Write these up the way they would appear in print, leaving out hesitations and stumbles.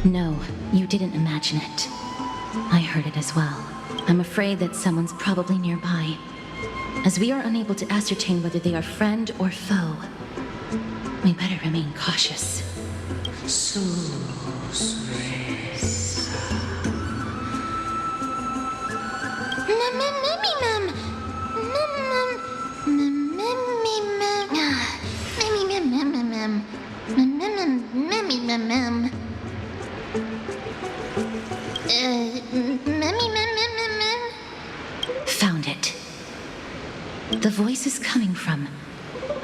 No, you didn't imagine it. I heard it as well. I'm afraid that someone's probably nearby. As we are unable to ascertain whether they are friend or foe, we better remain cautious. Found it. The voice is coming from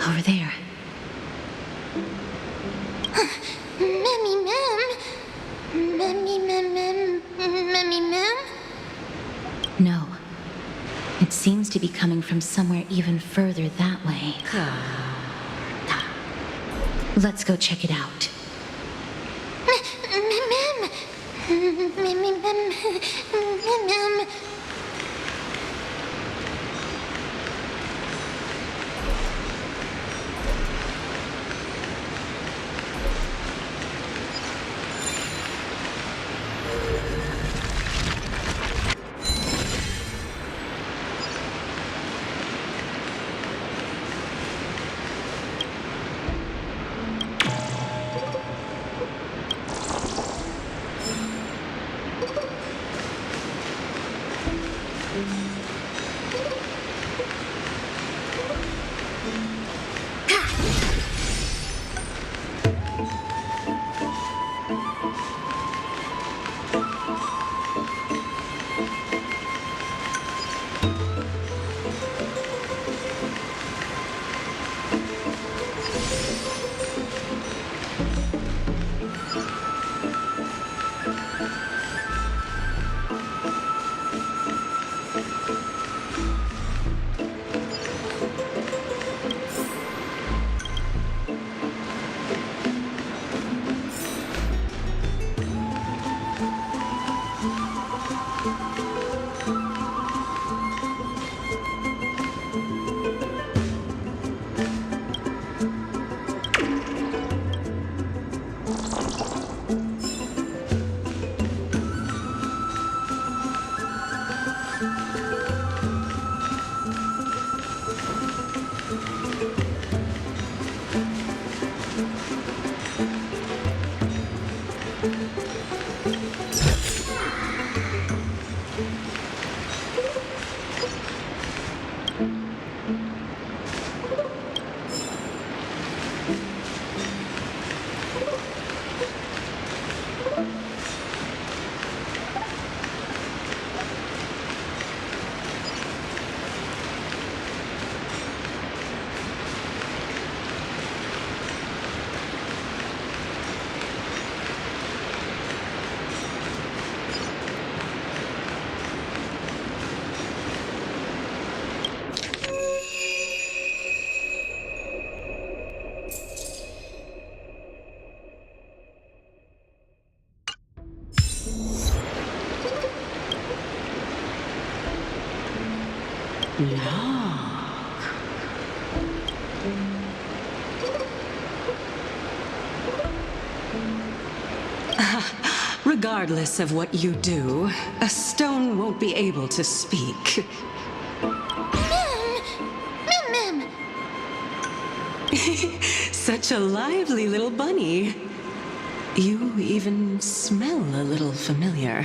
over there. No. It seems to be coming from somewhere even further that way. Let's go check it out. Regardless of what you do, a stone won't be able to speak. Mem! Such a lively little bunny. You even smell a little familiar.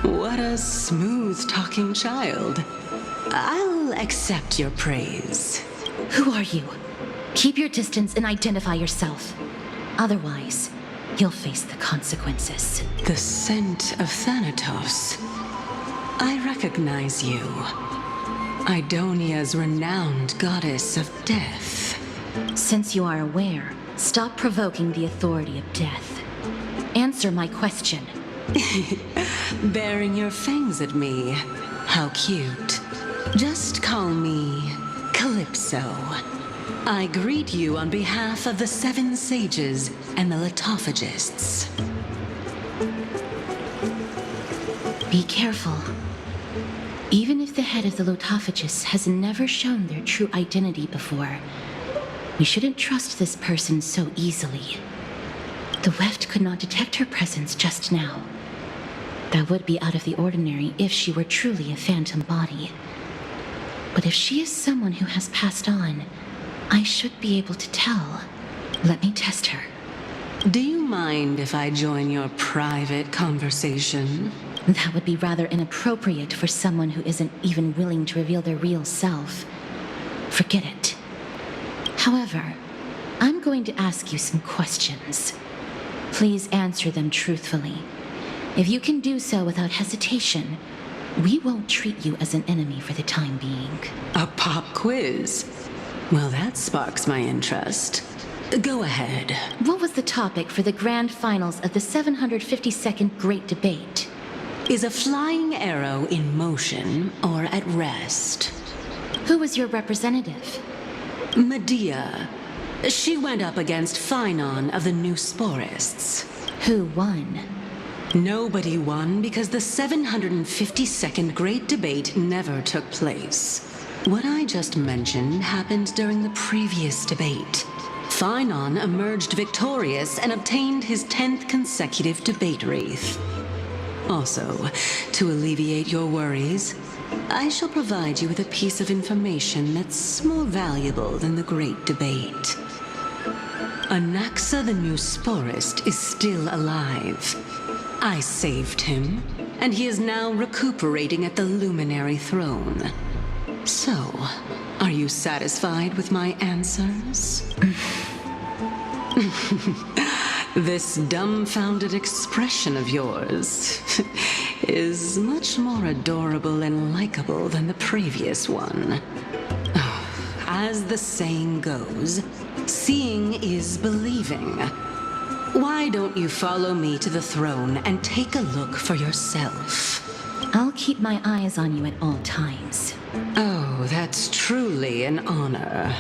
What a smooth-talking child. I'll accept your praise. Who are you? Keep your distance and identify yourself. Otherwise, you'll face the consequences. The scent of Thanatos. I recognize you. Idonia's renowned goddess of death. Since you are aware, stop provoking the authority of death. Answer my question. Baring your fangs at me. How cute. Just call me Calypso. I greet you on behalf of the 7 sages and the litophagists. Be careful. Even if the head of the litophagists has never shown their true identity before, we shouldn't trust this person so easily. The weft could not detect her presence just now. That would be out of the ordinary if she were truly a phantom body. But if she is someone who has passed on, I should be able to tell. Let me test her. Do you mind if I join your private conversation? That would be rather inappropriate for someone who isn't even willing to reveal their real self. Forget it. However, I'm going to ask you some questions. Please answer them truthfully. If you can do so without hesitation, we won't treat you as an enemy for the time being. A pop quiz? Well, that sparks my interest. Go ahead. What was the topic for the grand finals of the 752nd Great Debate? Is a flying arrow in motion or at rest? Who was your representative? Medea. She went up against Phynon of the New Sporists. Who won? Nobody won because the 752nd Great Debate never took place. What I just mentioned happened during the previous debate. Phynon emerged victorious and obtained his 10th consecutive debate wreath. Also, to alleviate your worries, I shall provide you with a piece of information that's more valuable than the Great Debate. Anaxa the New Sporist is still alive. I saved him, and he is now recuperating at the Luminary Throne. So, are you satisfied with my answers? This dumbfounded expression of yours is much more adorable and likable than the previous one. As the saying goes, seeing is believing. Why don't you follow me to the throne and take a look for yourself? I'll keep my eyes on you at all times. Oh, that's truly an honor.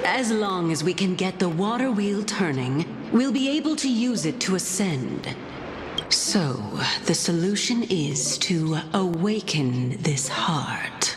As long as we can get the water wheel turning, we'll be able to use it to ascend. So, the solution is to awaken this heart.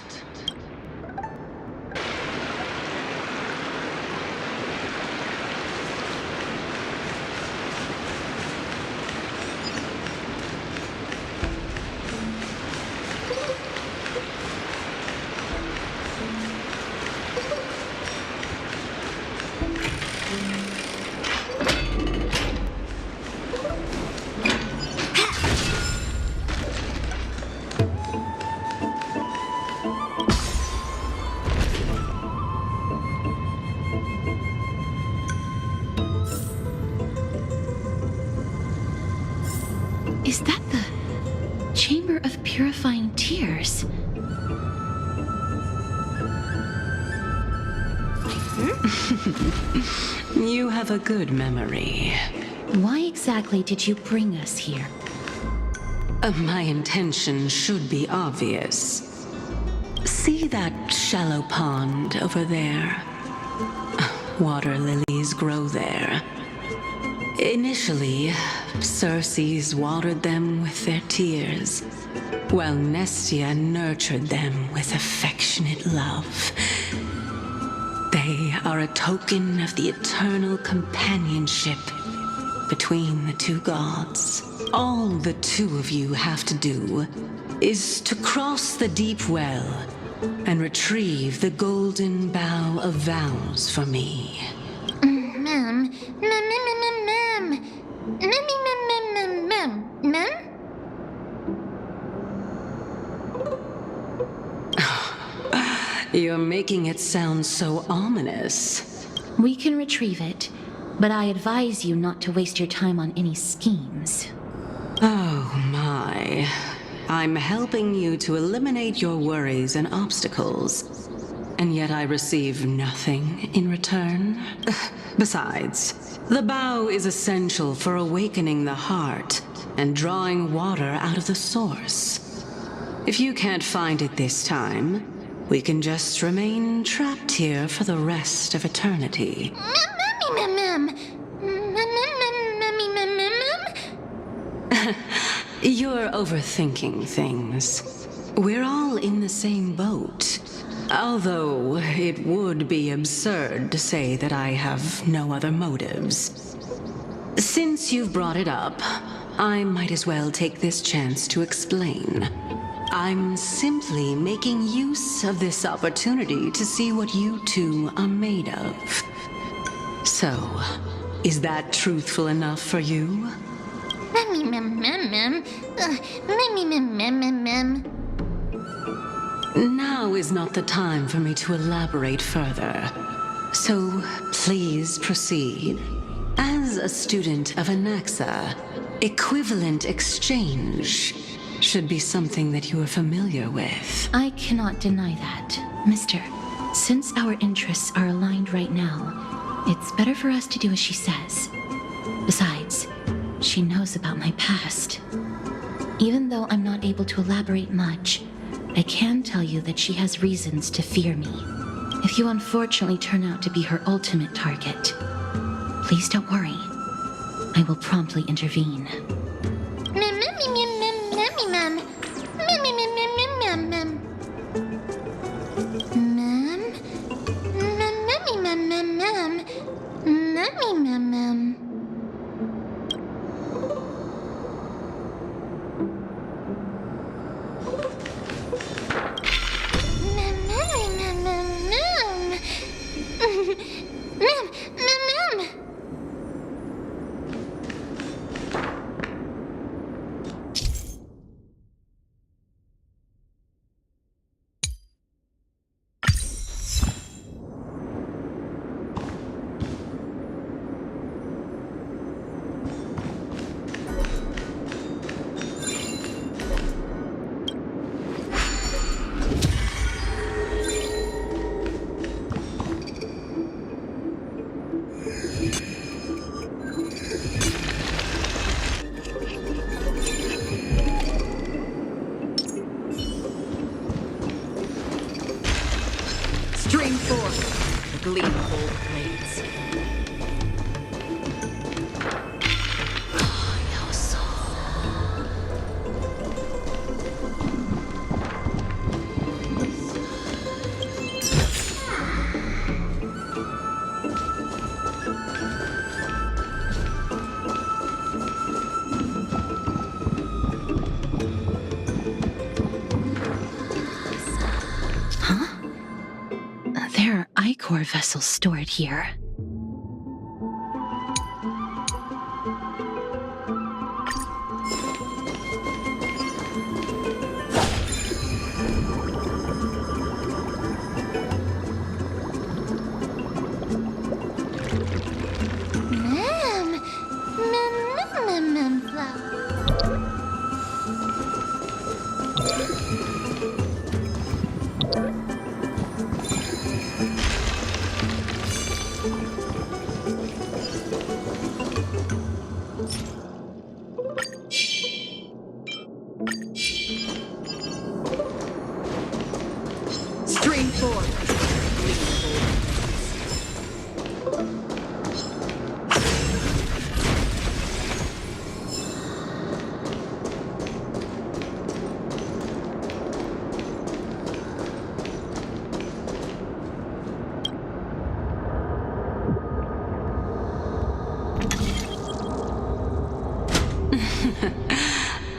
Is that the Chamber of Purifying Tears? You have a good memory. Why exactly did you bring us here? My intention should be obvious. See that shallow pond over there? Water lilies grow there. Initially, Circes watered them with their tears, while Nestia nurtured them with affectionate love. They are a token of the eternal companionship between the two gods. All the two of you have to do is to cross the deep well and retrieve the golden bough of vows for me. You're making it sound so ominous. We can retrieve it, but I advise you not to waste your time on any schemes. Oh my. I'm helping you to eliminate your worries and obstacles, and yet I receive nothing in return. Besides, the bow is essential for awakening the heart and drawing water out of the source. If you can't find it this time, we can just remain trapped here for the rest of eternity. You're overthinking things. We're all in the same boat. Although it would be absurd to say that I have no other motives. Since you've brought it up, I might as well take this chance to explain. I'm simply making use of this opportunity to see what you two are made of. So, is that truthful enough for you? Now is not the time for me to elaborate further. So, please proceed. As a student of Anaxa, equivalent exchange should be something that you are familiar with. I cannot deny that, Mister. Since our interests are aligned right now, it's better for us to do as she says. Besides, she knows about my past. Even though I'm not able to elaborate much, I can tell you that she has reasons to fear me. If you unfortunately turn out to be her ultimate target, please don't worry. I will promptly intervene. Stream forth, the gleam of old blades. There are Ichor vessels stored here. Stream forth, gleam of old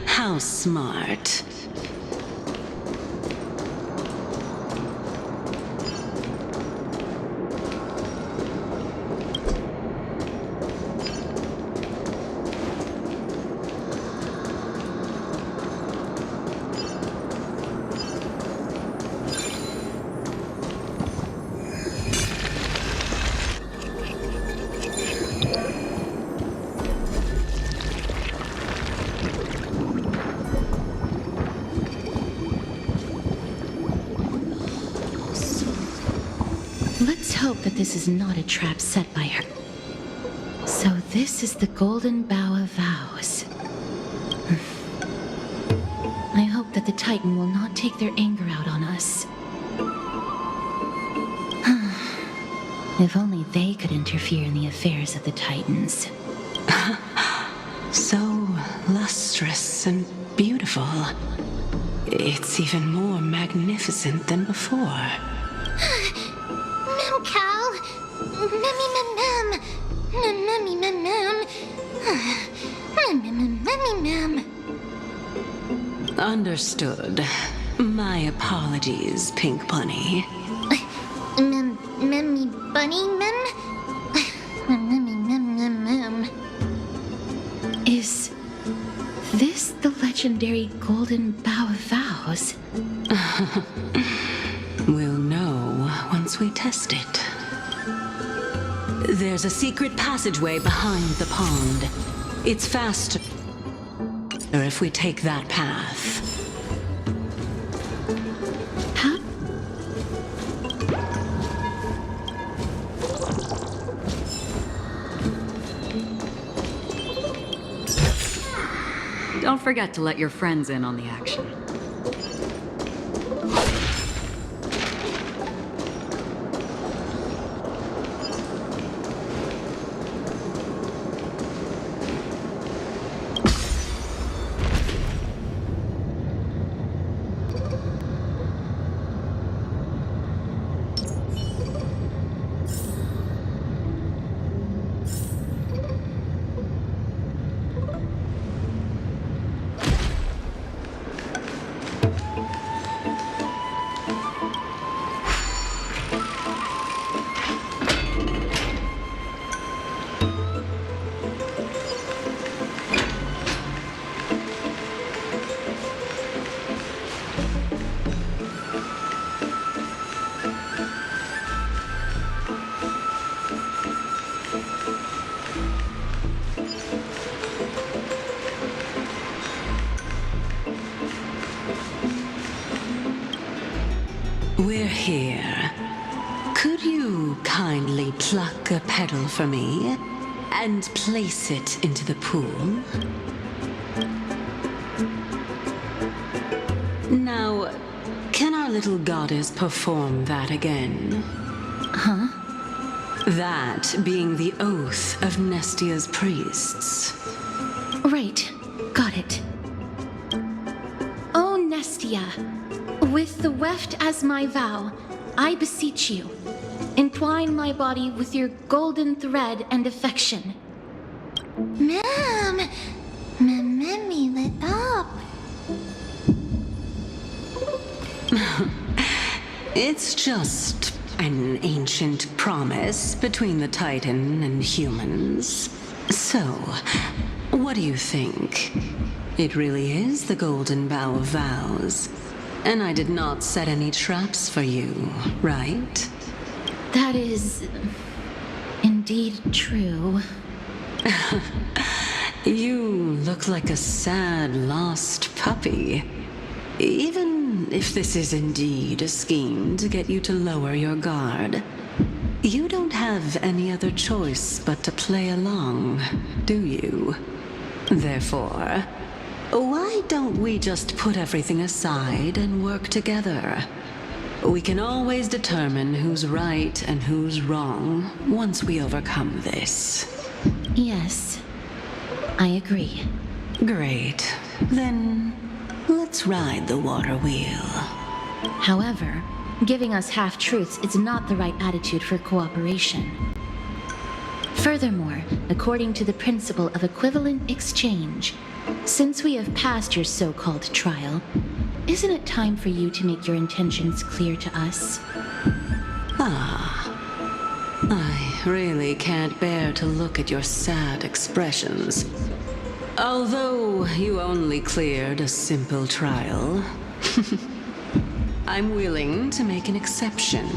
How smart. hope that this is not a trap set by her. So this is the Golden Bough of Vows. I hope that the Titan will not take their anger out on us. If only they could interfere in the affairs of the Titans. So lustrous and beautiful. It's even more magnificent than before. Mem Cal. Memmy mem mem. Memmy mem mem. Memmy mem. Understood. My apologies, Pink Bunny. Memmy bunny mem. Memmy mem mem mem. Is this the legendary Golden Bough of Vows? We'll know once we test it. There's a secret passageway behind the pond. It's faster if we take that path. Huh? Don't forget to let your friends in on the action. We're here. Could you kindly pluck a petal for me and place it into the pool? Now, can our little goddess perform that again? Huh? That being the oath of Nestia's priests. Right. Got it. O Nestia, with the weft as my vow, I beseech you, entwine my body with your golden thread and affection. Mem. Memmy lit up. It's just an ancient promise between the Titan and humans. So, what do you think? It really is the Golden Bough of Vows. And I did not set any traps for you, right? That is indeed true. You look like a sad, lost puppy. Even if this is indeed a scheme to get you to lower your guard, you don't have any other choice but to play along, do you? Therefore, why don't we just put everything aside and work together? We can always determine who's right and who's wrong once we overcome this. Yes, I agree. Great. Then let's ride the water wheel. However, giving us half-truths is not the right attitude for cooperation. Furthermore, according to the principle of equivalent exchange, since we have passed your so-called trial, isn't it time for you to make your intentions clear to us? I really can't bear to look at your sad expressions. Although you only cleared a simple trial, I'm willing to make an exception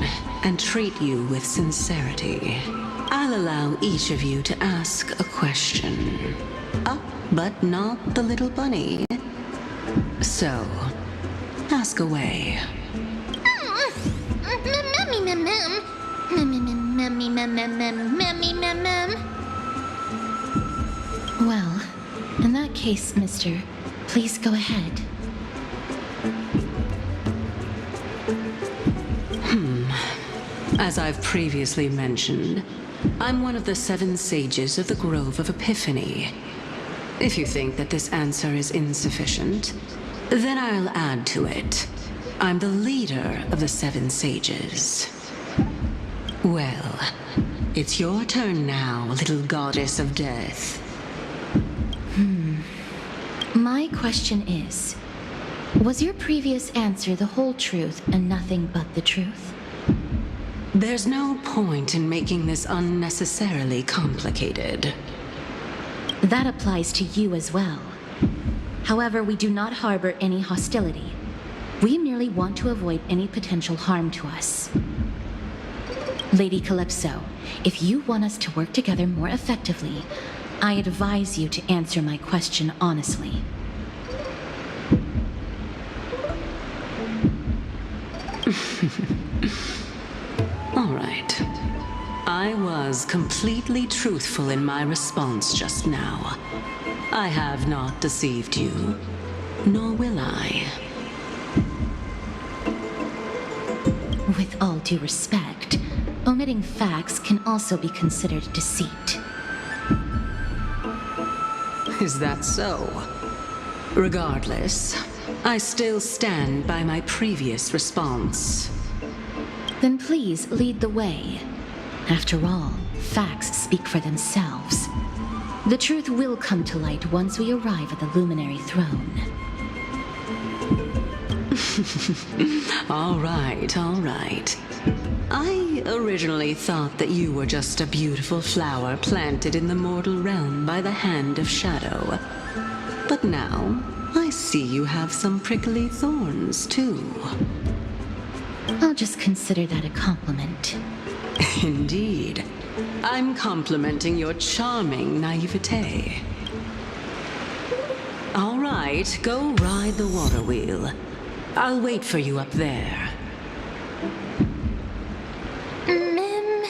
and treat you with sincerity. I'll allow each of you to ask a question. But not the little bunny. So, ask away. Memmy mem mem. Memmy mem Mem, mem, mem, mem, mem, mem, mem. Well, in that case, mister, please go ahead. As I've previously mentioned, I'm one of the 7 sages of the Grove of Epiphany. If you think that this answer is insufficient, then I'll add to it. I'm the leader of the 7 sages. Well, it's your turn now, little goddess of death. My question is, was your previous answer the whole truth and nothing but the truth? There's no point in making this unnecessarily complicated. That applies to you as well. However, we do not harbor any hostility. We merely want to avoid any potential harm to us. Lady Calypso, if you want us to work together more effectively, I advise you to answer my question honestly. All right. I was completely truthful in my response just now. I have not deceived you, nor will I. With all due respect, omitting facts can also be considered deceit. Is that so? Regardless, I still stand by my previous response. Then please lead the way. After all, facts speak for themselves. The truth will come to light once we arrive at the Luminary Throne. All right, all right. I originally thought that you were just a beautiful flower planted in the mortal realm by the hand of shadow. But now, I see you have some prickly thorns, too. I'll just consider that a compliment. Indeed. I'm complimenting your charming naivete. All right, go ride the water wheel. I'll wait for you up there. Mem.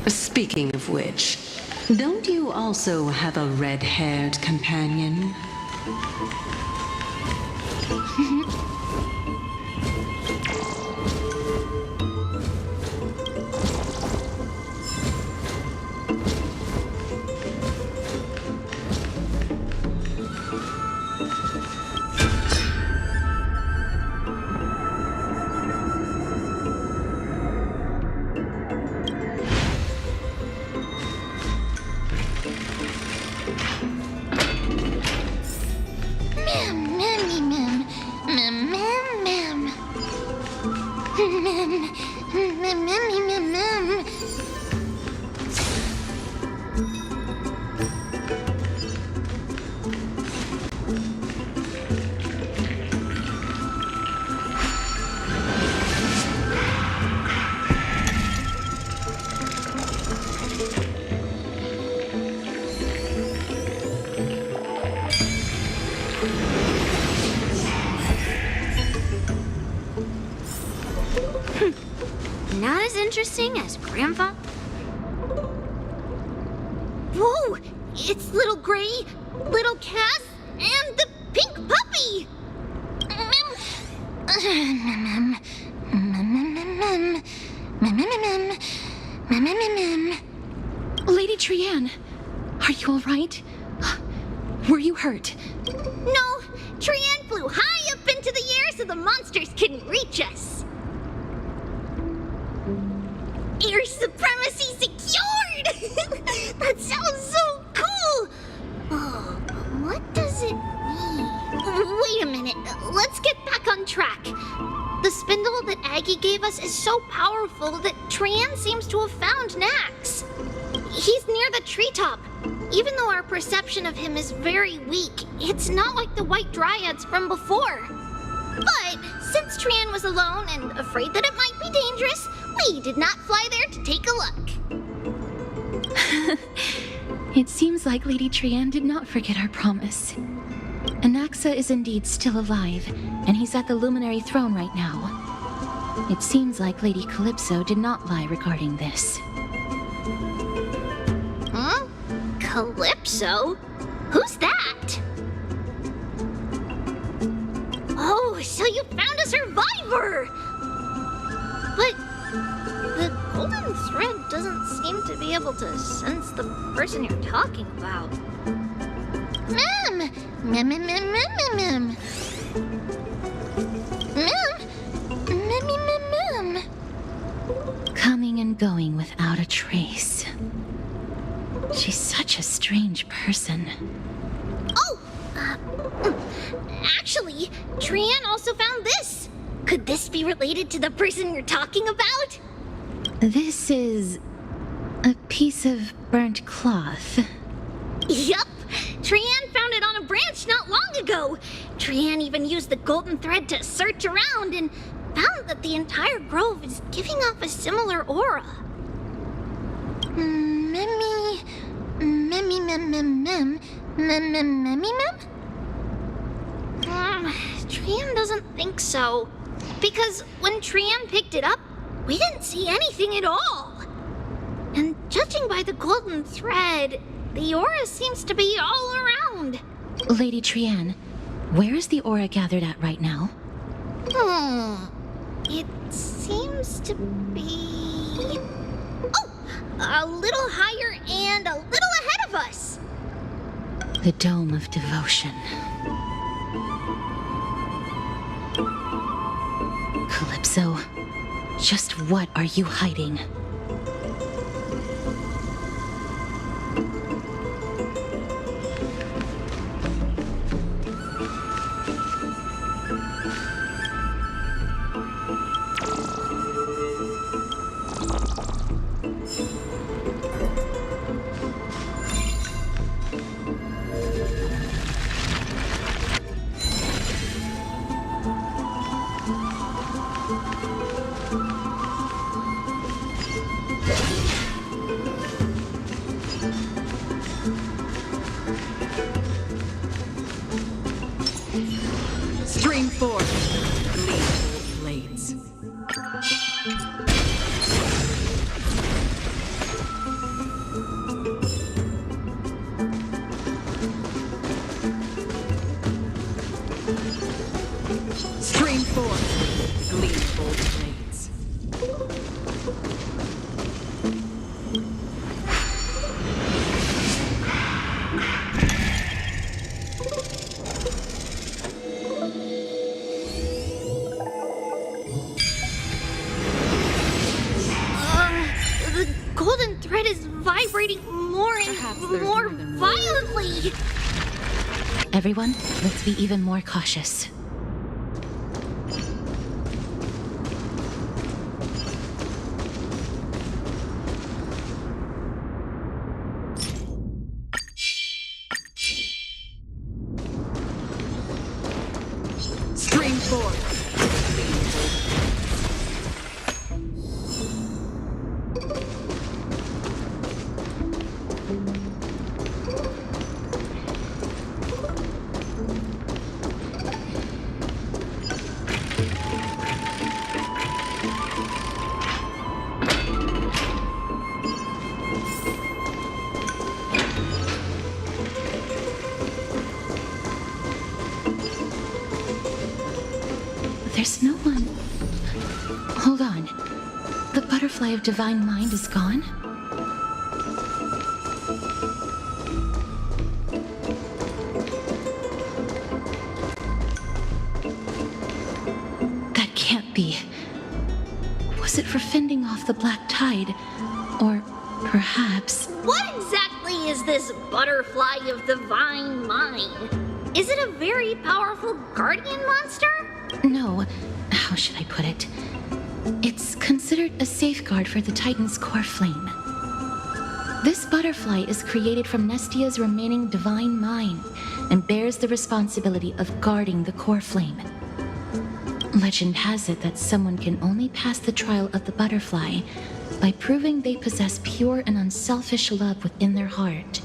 Speaking of which, don't you also have a red-haired companion? Not as interesting as Grandpa. Whoa! It's little Gray, little Cass, and the pink puppy! Lady Trianne, are you all right? Were you hurt? No, Trianne flew high up into the air so the monsters couldn't reach us. Air supremacy secured! That sounds so cool! Oh, but what does it mean? Wait a minute, let's get back on track. The spindle that Aggie gave us is so powerful that Trianne seems to have found Nax. He's near the treetop. Even though our perception of him is very weak, it's not like the White Dryads from before. But since Trianne was alone and afraid that it might be dangerous, we did not fly there to take a look. It seems like Lady Trianne did not forget our promise. Anaxa is indeed still alive, and he's at the Luminary Throne right now. It seems like Lady Calypso did not lie regarding this. Huh? Calypso? Who's that? Oh, so you found a survivor! But the golden thread doesn't seem to be able to sense the person you're talking about. Mem! Mem, mem, mem, mem, mem, mem. Mem, mem, mem. Coming and going without a trace. She's such a strange person. Oh! Actually, Trianne also found this. Could this be related to the person you're talking about? This is a piece of burnt cloth. Yup! Trianne found it on a branch not long ago. Trianne even used the golden thread to search around and found that the entire grove is giving off a similar aura. Memmy... Memmy mem mem mem... Mem mem memmy mem? Trianne doesn't think so. Because when Trianne picked it up, we didn't see anything at all. And judging by the golden thread, the aura seems to be all around. Lady Trianne, where is the aura gathered at right now? It seems to be... Oh! A little higher and a little ahead of us. The Dome of Devotion. Calypso, just what are you hiding? Stream forth, gleamful blades. Stream forth, gleamful blades. The golden thread is vibrating more and Perhaps there's more more than one. violently. Everyone, let's be even more cautious. Stream forth. There's no one. Hold on. butterfly of divine mind is gone? That can't be. Was it for fending off the black tide? Or perhaps... What exactly is this butterfly of divine mind? Is it a very powerful guardian monster? No, how should I put it? It's considered a safeguard for the Titan's core flame. This butterfly is created from Nestia's remaining divine mind and bears the responsibility of guarding the core flame. Legend has it that someone can only pass the trial of the butterfly by proving they possess pure and unselfish love within their heart.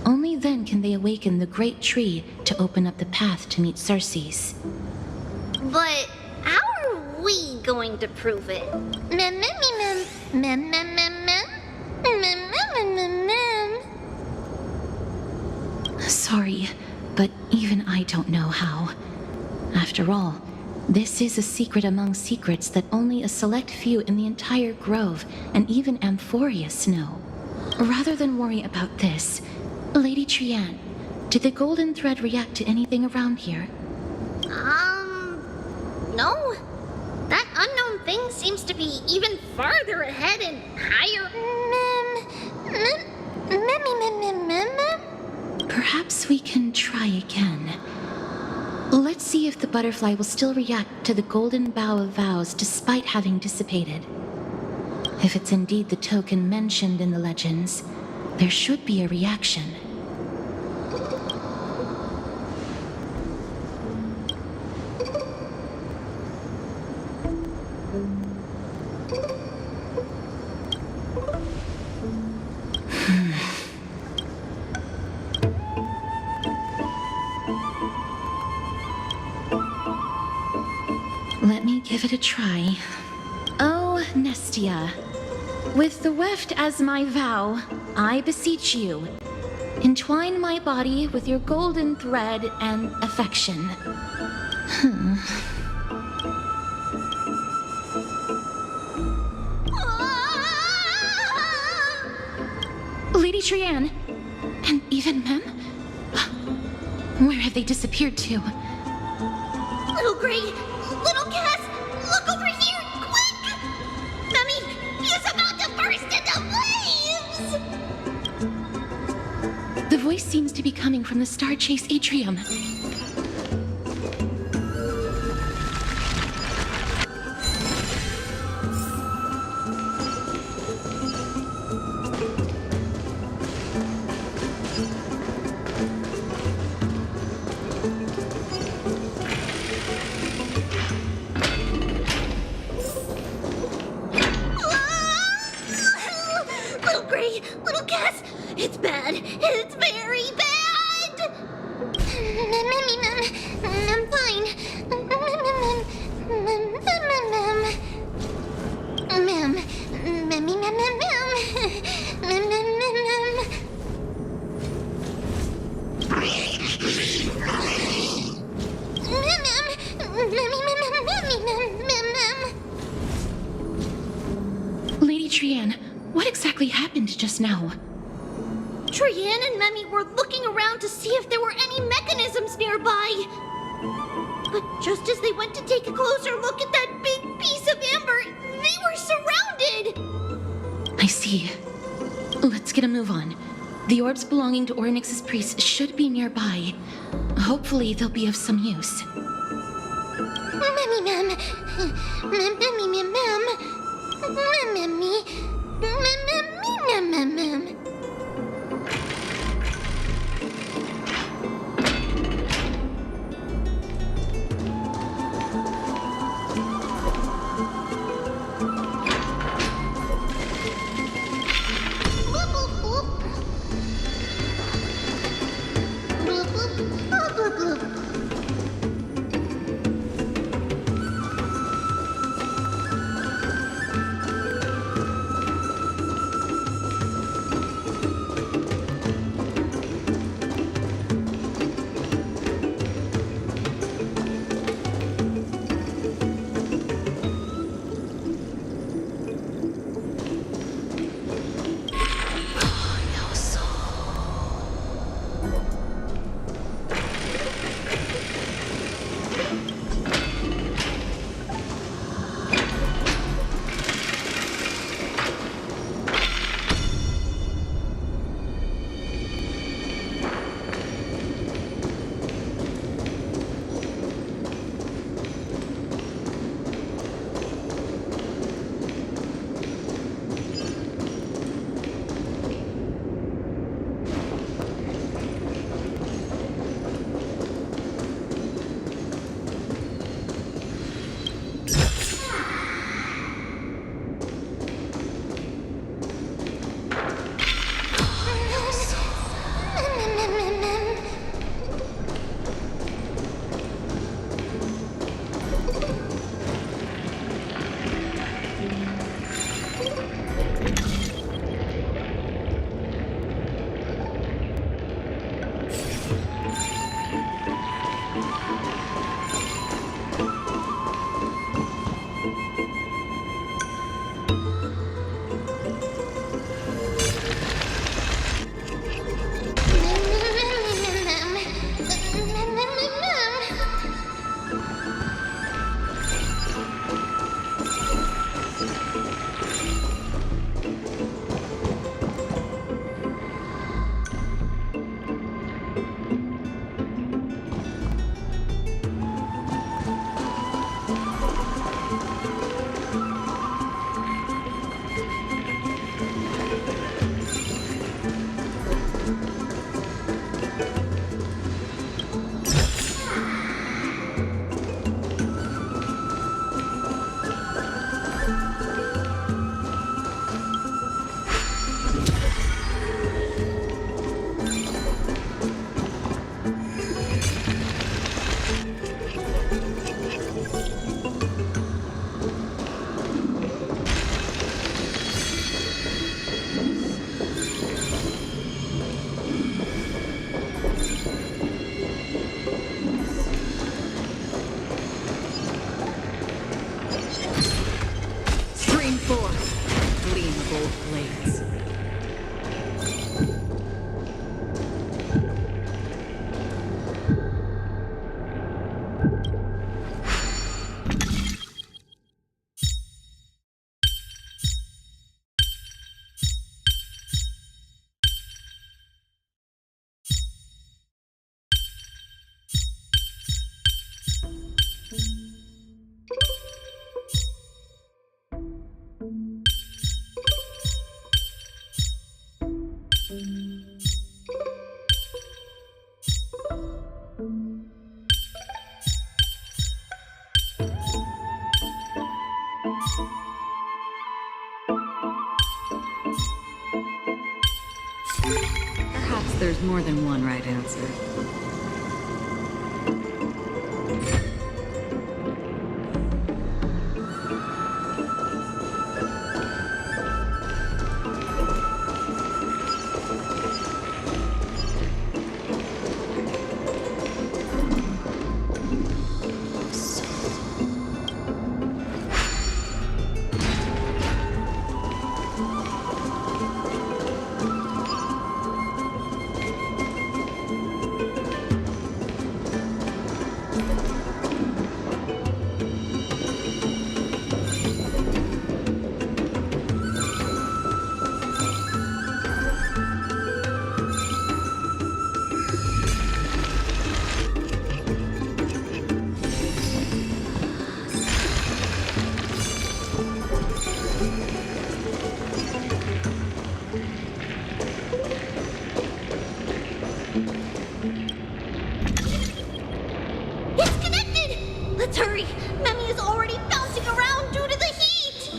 Only then can they awaken the great tree to open up the path to meet Circes. But how are we going to prove it? Mem, mem, mem, mem, mem, mem, mem, mem, mem, mem, mem. Sorry, but even I don't know how. After all, this is a secret among secrets that only a select few in the entire grove and even Amphoreus know. Rather than worry about this, Lady Trianne, did the golden thread react to anything around here? No. That unknown thing seems to be even farther ahead and higher. Perhaps we can try again. Let's see if the butterfly will still react to the golden bough of vows despite having dissipated. If it's indeed the token mentioned in the legends, there should be a reaction. Let me give it a try. Oh, Nestia, with the weft as my vow, I beseech you, entwine my body with your golden thread and affection. Lady Trianne, and even Mem? Where have they disappeared to? Little Gray, little Cass, look over here, quick! Mummy, he is about to burst into flames! The voice seems to be coming from the Star Chase atrium. Little Gray, little Cass, it's bad. It's very bad. I'm fine. Lady Trianne, what exactly happened just now? Trianne and Memmy were looking around to see if there were any mechanisms nearby. But just as they went to take a closer look at that big piece of amber, they were surrounded! I see. Let's get a move on. The orbs belonging to Orynyx's priests should be nearby. Hopefully they'll be of some use. Memmy, Mem. Memmy, Mem, Mem. Memmy. Mem, Mem, Mem. gold blades. Perhaps there's more than one right answer. It's connected! Let's hurry! Memmy is already bouncing around due to the heat!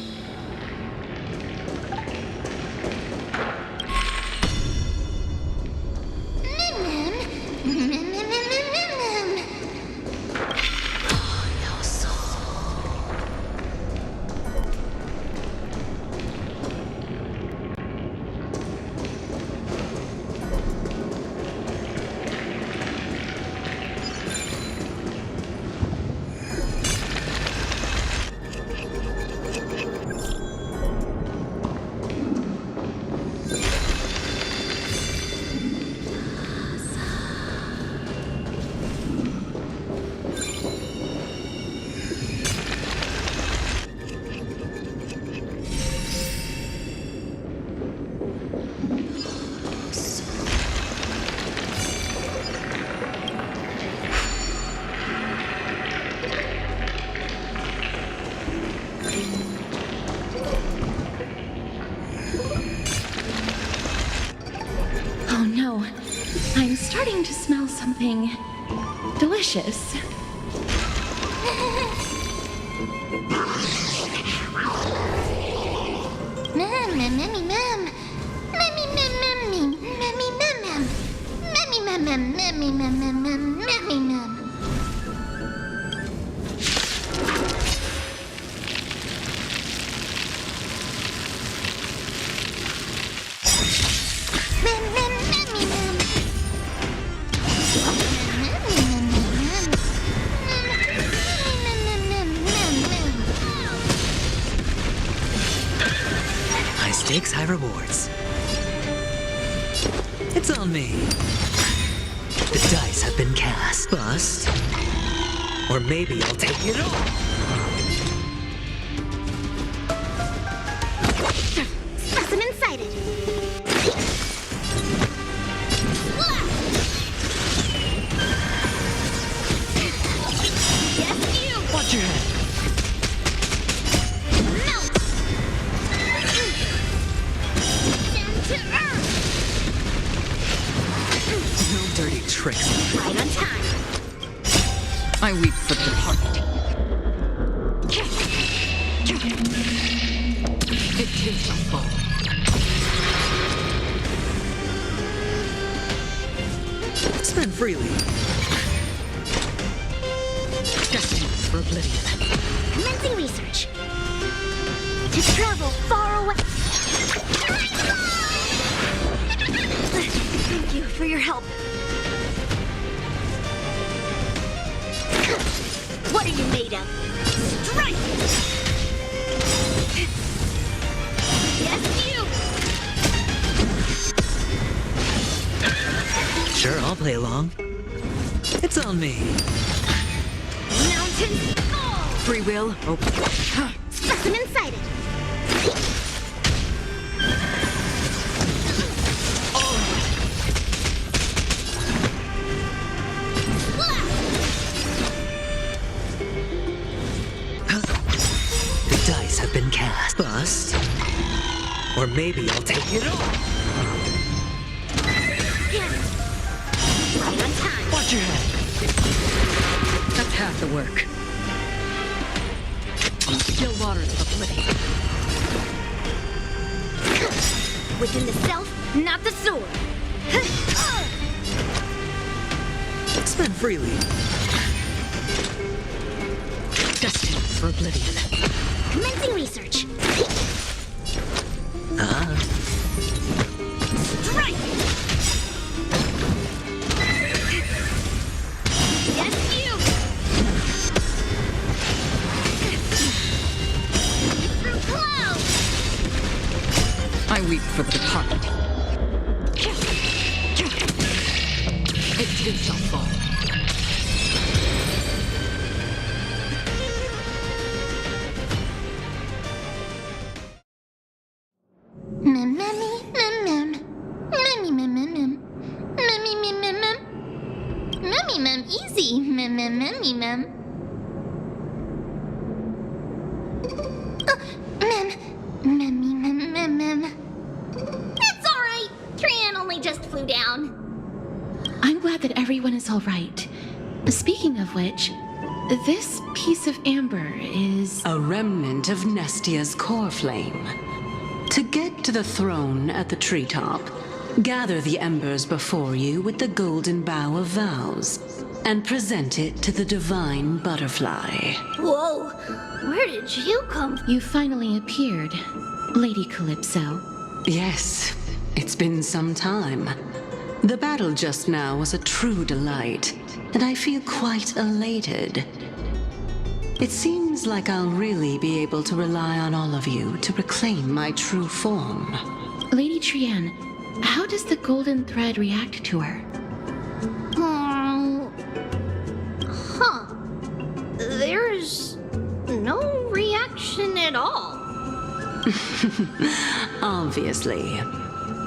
Oh no, I'm starting to smell something delicious. High stakes, high rewards. It's on me. The dice have been cast. Bust. Or maybe I'll take it all. Specimen sighted. Yes, you! Watch your head. Melt! Down to earth! No dirty tricks. Right on time. I weep for the departed. It is my fault. Spend freely. Destined for oblivion. Commencing research. To travel far away. Thank you for your help. What are you made of? Strike! Yes, you! I'll play along. It's on me. Mountain fall! Free will. Oh, Specimen sighted. The dice have been cast. Bust. Or maybe I'll take it all. Right on time. Watch your head. that's half the work. Still waters of oblivion. Within the self, not the sword. Spend freely. Destined for oblivion. Commencing research. Strike! Yes, you! Through clouds! I weep for the departed. It too shall fall. Easy. It's all right. Tran only just flew down. I'm glad that everyone is all right. Speaking of which, this piece of amber is... A remnant of Nestia's core flame. To get to the throne at the treetop, gather the embers before you with the golden bough of vows, and present it to the divine butterfly. Whoa, where did you come from? You finally appeared, Lady Calypso. Yes, it's been some time. The battle just now was a true delight, and I feel quite elated. It seems like I'll really be able to rely on all of you to reclaim my true form. Lady Trian, how does the golden thread react to her? There's no reaction at all. Obviously.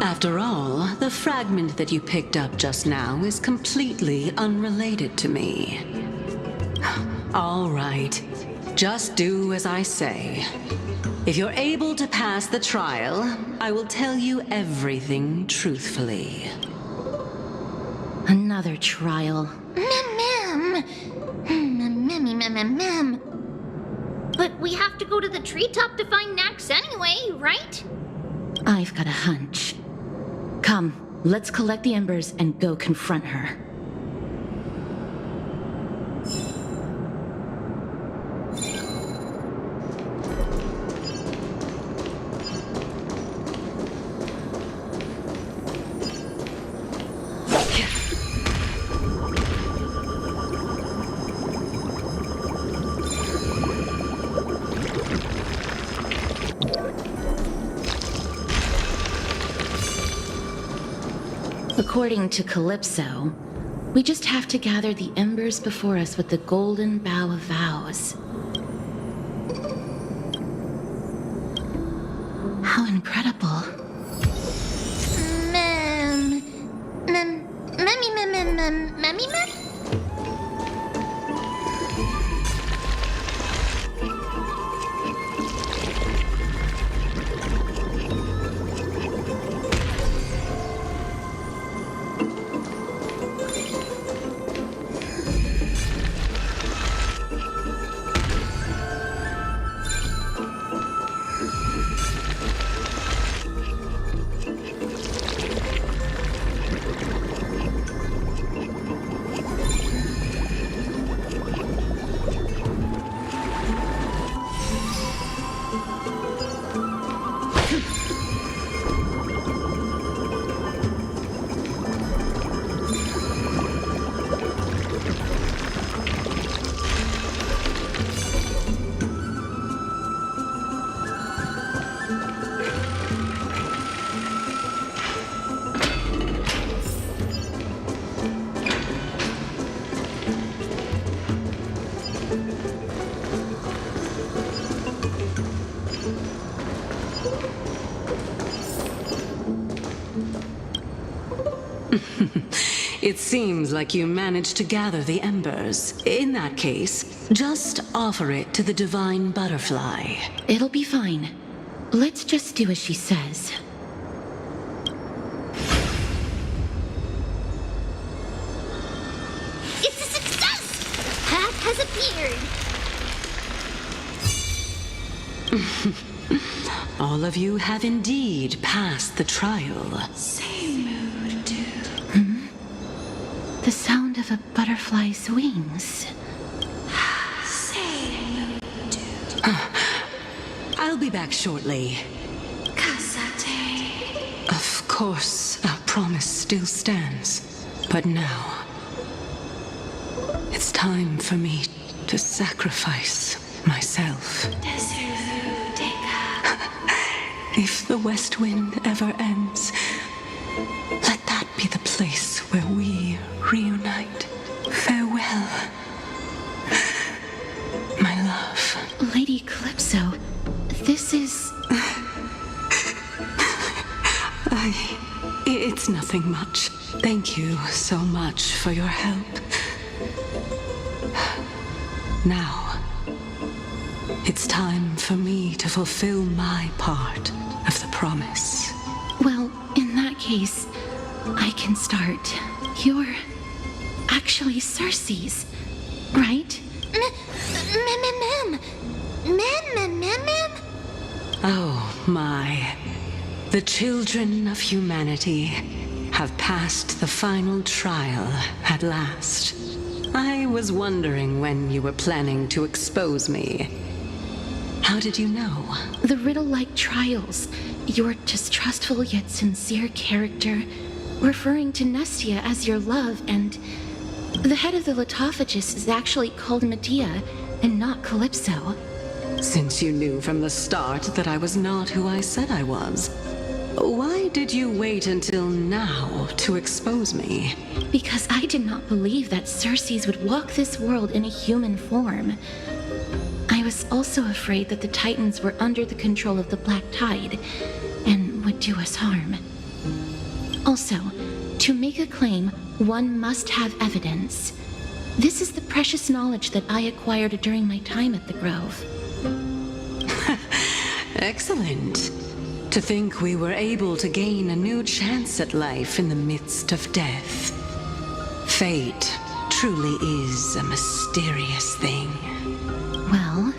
After all, the fragment that you picked up just now is completely unrelated to me. All right. Just do as I say. If you're able to pass the trial, I will tell you everything truthfully. Another trial. Ma'am. But we have to go to the treetop to find Nax anyway, right? I've got a hunch. Come, let's collect the embers and go confront her. According to Calypso, we just have to gather the embers before us with the golden bough of vows. How incredible. Mammy? It seems like you managed to gather the embers. In that case, just offer it to the divine butterfly. It'll be fine. Let's just do as she says. It's a success! Path has appeared. All of you have indeed passed the trial. The sound of a butterfly's wings. I'll be back shortly. Of course, our promise still stands. But now, it's time for me to sacrifice myself. If the West Wind ever ends, let that be the place where we reunite. Farewell, my love. Lady Calypso, this is... It's nothing much. Thank you so much for your help. Now, it's time for me to fulfill my part of the promise. Well, in that case, I can start. You're actually Circe's, right? Ma'am. Oh my. The children of humanity have passed the final trial at last. I was wondering when you were planning to expose me. How did you know? The riddle-like trials, your distrustful yet sincere character, referring to Nestia as your love, and the head of the Litophagus is actually called Medea and not Calypso. Since you knew from the start that I was not who I said I was, why did you wait until now to expose me? Because I did not believe that Circe's would walk this world in a human form. I was also afraid that the Titans were under the control of the Black Tide and would do us harm. Also, to make a claim, one must have evidence. This is the precious knowledge that I acquired during my time at the Grove. Excellent. To think we were able to gain a new chance at life in the midst of death. Fate truly is a mysterious thing. Well,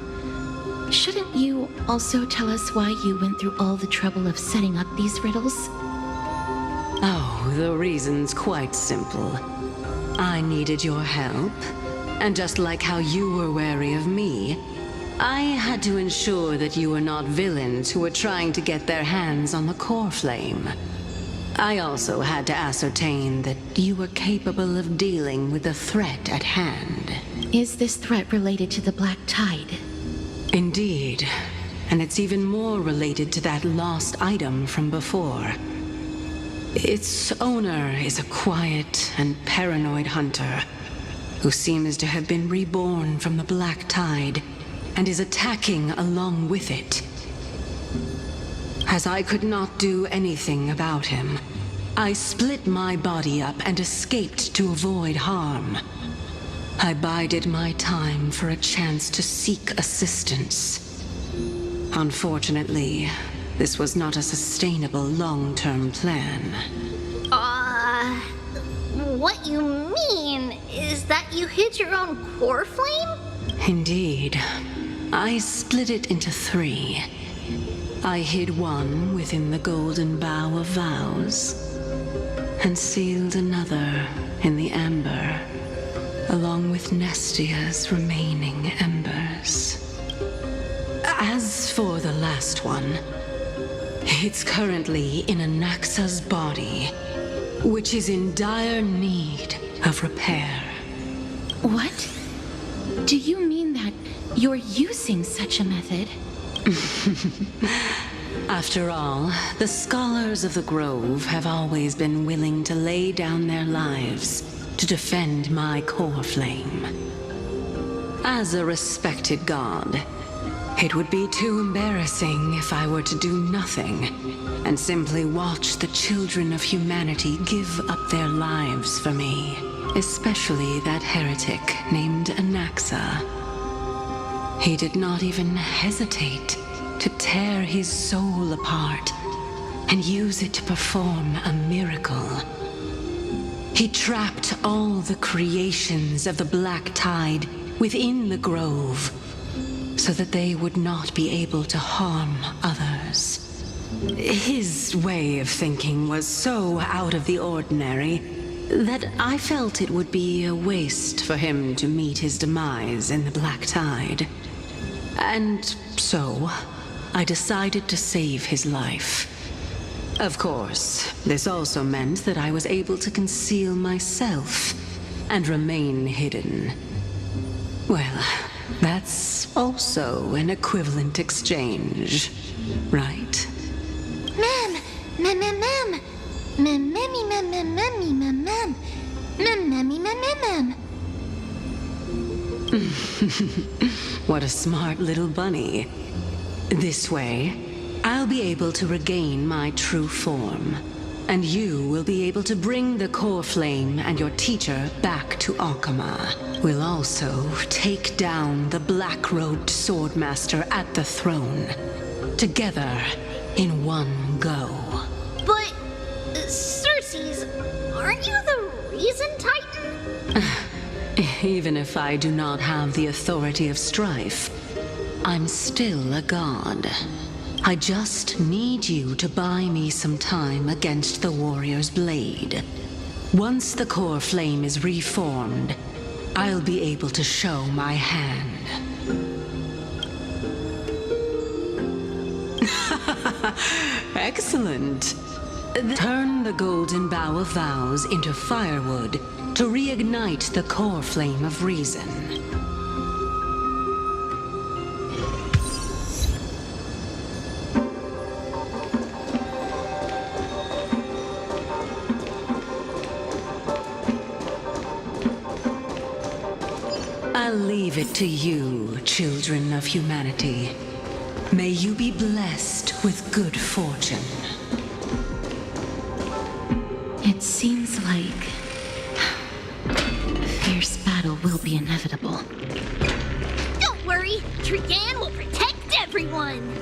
shouldn't you also tell us why you went through all the trouble of setting up these riddles? Oh, the reason's quite simple. I needed your help, and just like how you were wary of me, I had to ensure that you were not villains who were trying to get their hands on the core flame. I also had to ascertain that you were capable of dealing with the threat at hand. Is this threat related to the Black Tide? Indeed, and it's even more related to that lost item from before. Its owner is a quiet and paranoid hunter who seems to have been reborn from the Black Tide and is attacking along with it. As I could not do anything about him, I split my body up and escaped to avoid harm. I bided my time for a chance to seek assistance. Unfortunately, this was not a sustainable long-term plan. What you mean is that you hid your own core flame? Indeed. I split it into 3. I hid one within the golden bough of vows, and sealed another in the amber, along with Nestia's remaining embers. As for the last one, it's currently in Anaxa's body, which is in dire need of repair. What? Do you mean that you're using such a method? After all, the scholars of the Grove have always been willing to lay down their lives to defend my core flame. As a respected god, it would be too embarrassing if I were to do nothing. and simply watch the children of humanity give up their lives for me, especially that heretic named Anaxa. He did not even hesitate to tear his soul apart and use it to perform a miracle. He trapped all the creations of the Black Tide within the grove so that they would not be able to harm others. His way of thinking was so out of the ordinary that I felt it would be a waste for him to meet his demise in the Black Tide. And so, I decided to save his life. Of course, this also meant that I was able to conceal myself and remain hidden. Well, that's also an equivalent exchange, right? Ma'am! Ma'am, ma'am, ma'am! Ma'am, mammy, ma'am, ma'am, mammy, ma'am, ma'am! Ma'am, mammy, ma'am, ma'am, ma'am! What a smart little bunny. This way, I'll be able to regain my true form, and you will be able to bring the core flame and your teacher back to Akama. We'll also take down the black-robed swordmaster at the throne, together in one go. But, Cersei's, aren't you the reason, Titan? Even if I do not have the authority of strife, I'm still a god. I just need you to buy me some time against the warrior's blade. Once the core flame is reformed, I'll be able to show my hand. Excellent. Turn the golden bough of vows into firewood to reignite the core flame of reason. I'll leave it to you, children of humanity. May you be blessed with good fortune. It seems like a fierce battle will be inevitable. Don't worry, Trigan will protect everyone!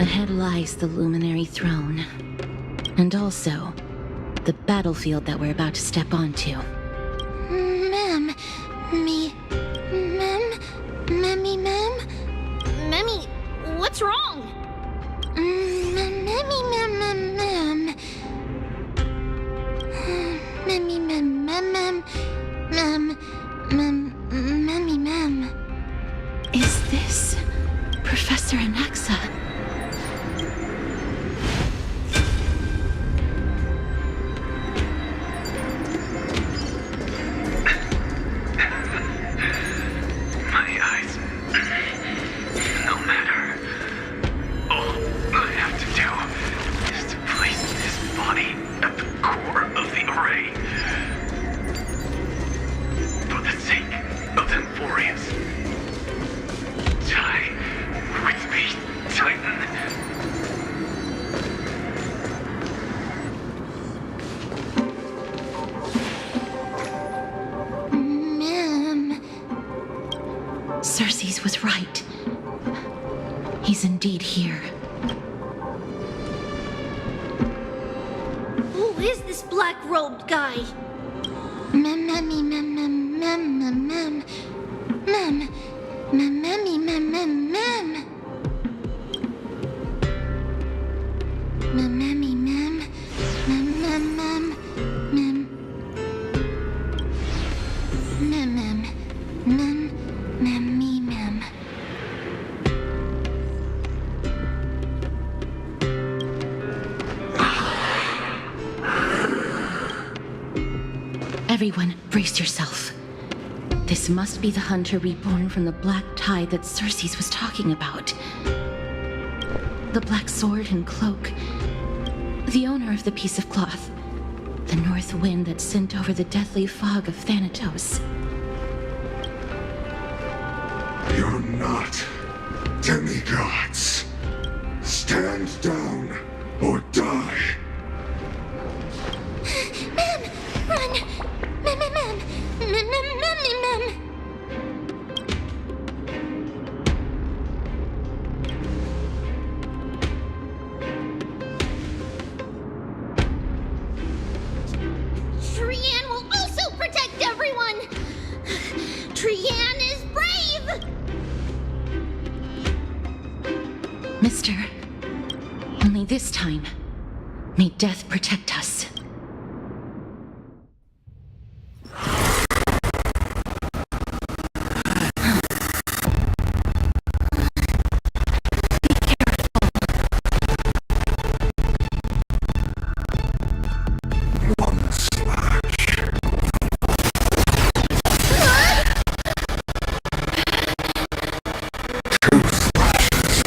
Ahead lies the Luminary Throne, and also the battlefield that we're about to step onto. Ma'am, Mammy, ma'am? Mammy, what's wrong? Mammy, ma'am. Mammy, ma'am. Mammy, ma'am. Is this Professor Anaxa? For the sake of Amphoreus. Die with me, Titan. Ma'am. Cersei's was right. He's indeed here. Who is this black-robed guy? Mammy, ma'am. Mammy, ma'am. Mammy, ma'am. Everyone, brace yourself. This must be the hunter reborn from the Black Tide that Cersei's was talking about. The black sword and cloak. The owner of the piece of cloth. The north wind that sent over the deathly fog of Thanatos. You're not demigods. Stand down or die. Mem! Run! Mem, mem, mem! Mem, mem, mem, mem, mem! Trian will also protect everyone! Trian is brave! Mister, only this time, may death protect us. One slash. Two slashes.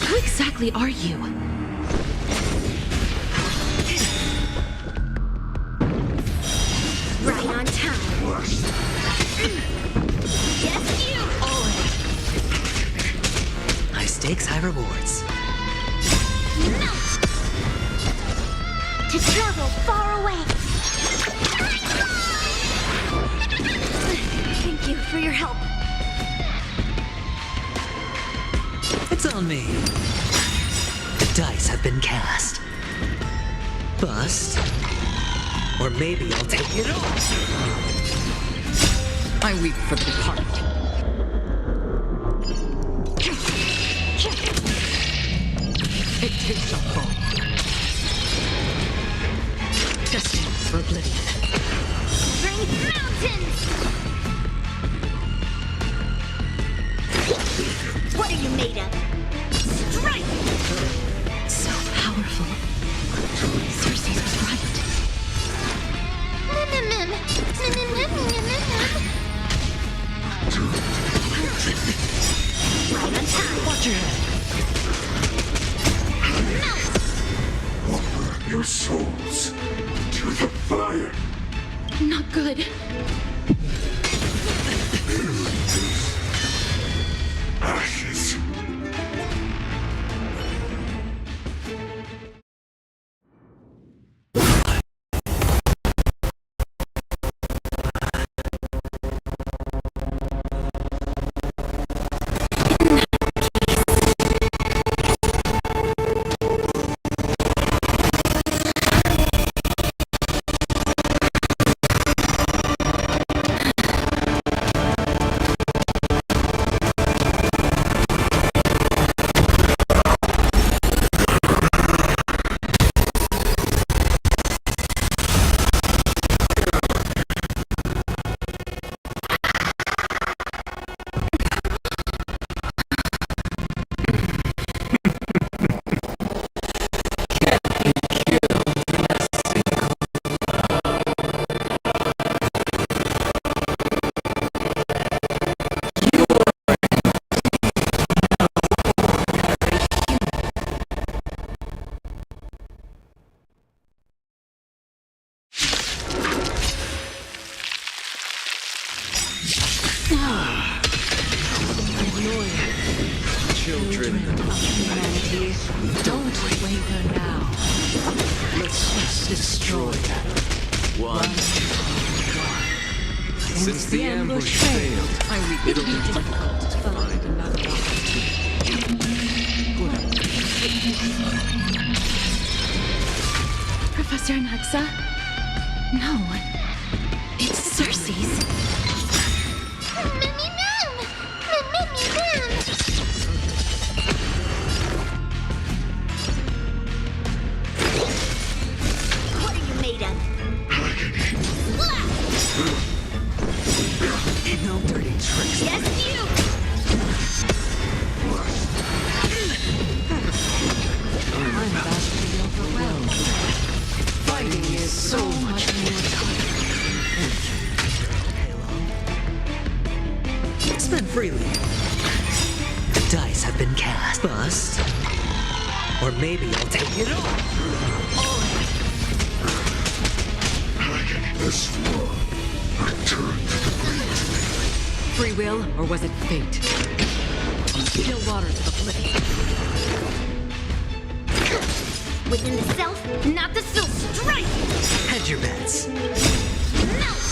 Who exactly are you? Right on time. Yes, you! High stakes, high rewards. Melt! To travel far away. Thank you for your help. It's on me. The dice have been cast. Bust. Or maybe I'll take it all. I weep for the departed. It takes a fall. Destined for oblivion. Bring mountains! What are you made of? Strike! So powerful. Cersei was right. Mem, mem, mem. Mem, mem, mem, mem, mem, mem. Right on time. Watch your head. Melt! Offer your souls to the fire. Not good. Ashes. Children of humanity, don't waver now. Let's just destroy them. One. Since the ambush failed, I weep. it'll be difficult to find another Professor Naxa? No. It's Cersei's. Mem, mem, mem, mem, mem. is so much more time. Spend freely. The dice have been cast. Bust. Or maybe I'll take it all. This one returned to the fleet. Free will, or was it fate? Still water to the blade. Within the self, not the soul. Strike! Hedge your bets. Melt!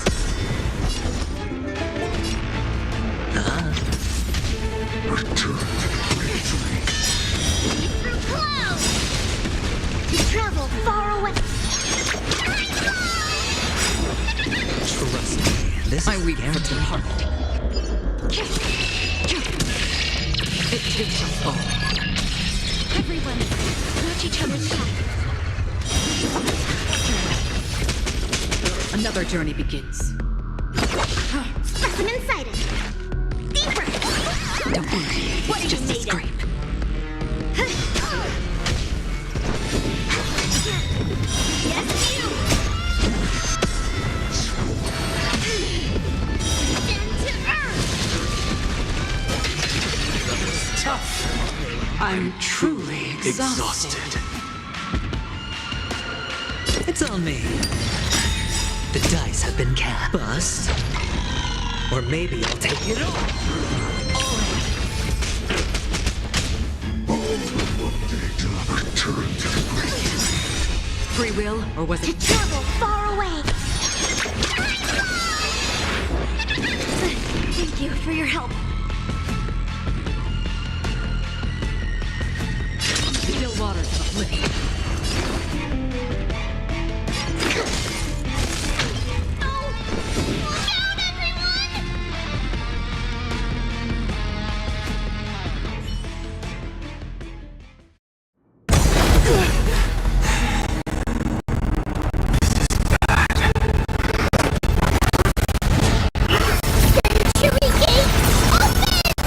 Return to the fleet. Through clouds! To travel far away. Trust me, this I is weep for the guaranteed. heart. It takes us all. Everyone, watch each other's back. Another journey begins. Specimen sighted. Deeper! Don't worry, What it's are you just a made of? scrape. Yes, you! Down to earth! Tough. I'm truly exhausted. It's on me. The dice have been cast. Bust. Or maybe I'll take it all. Return to the fleet. Free will, or was To it travel far away. Thank you for your help. still water to the blade? Oh! Look out, everyone! Century gates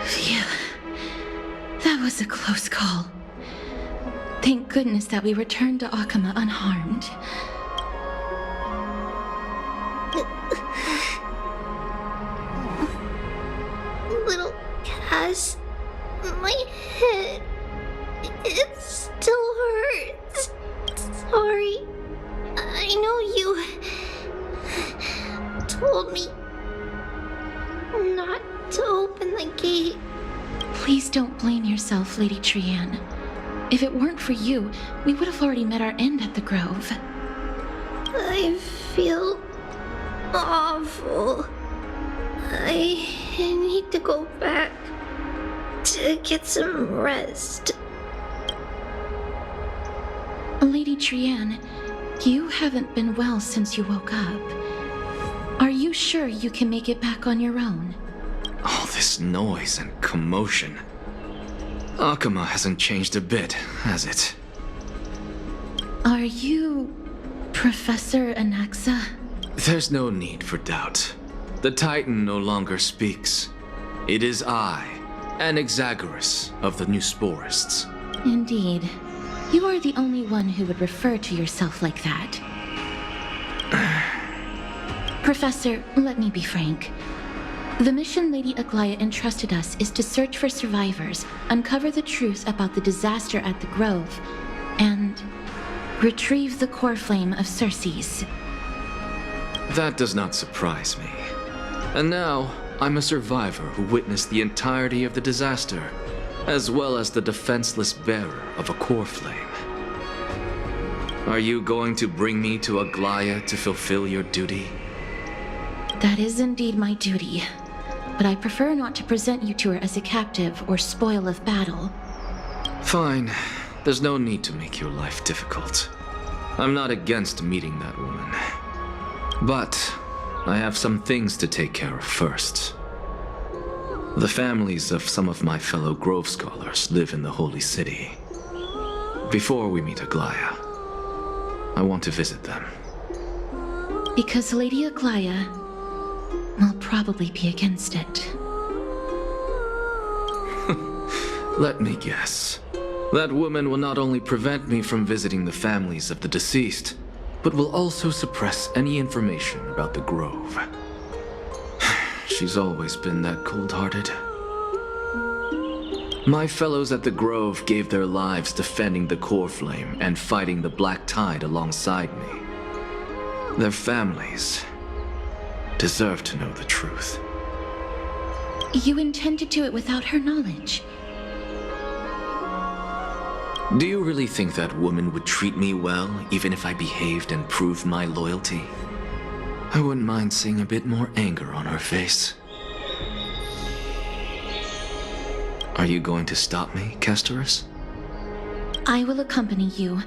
Phew. That was a close call. Thank goodness that we returned to Akama unharmed. Little Cass, my head, it still hurts. Sorry. I know you told me not to open the gate. Please don't blame yourself, Lady Trianne. If it weren't for you, we would have already met our end at the Grove. I feel awful. I need to go back to get some rest. Lady Trianne, you haven't been well since you woke up. Are you sure you can make it back on your own? All this noise and commotion. Akama hasn't changed a bit, has it? Are you Professor Anaxa? There's no need for doubt. The Titan no longer speaks. It is I, Anaxagoras of the New Sporists. Indeed. You are the only one who would refer to yourself like that. Professor, let me be frank. The mission Lady Aglaya entrusted us is to search for survivors, uncover the truth about the disaster at the Grove, and retrieve the core flame of Circes. That does not surprise me. And now, I'm a survivor who witnessed the entirety of the disaster, as well as the defenseless bearer of a core flame. Are you going to bring me to Aglaya to fulfill your duty? That is indeed my duty. But I prefer not to present you to her as a captive or spoil of battle. Fine. There's no need to make your life difficult. I'm not against meeting that woman. But I have some things to take care of first. The families of some of my fellow Grove Scholars live in the Holy City. Before we meet Aglaya, I want to visit them. Because Lady Aglaya will probably be against it. Let me guess. That woman will not only prevent me from visiting the families of the deceased, but will also suppress any information about the Grove. She's always been that cold-hearted. My fellows at the Grove gave their lives defending the Core Flame and fighting the Black Tide alongside me. Their families deserve to know the truth. You intend to do it without her knowledge? Do you really think that woman would treat me well, even if I behaved and proved my loyalty? I wouldn't mind seeing a bit more anger on her face. Are you going to stop me, Castorus? I will accompany you,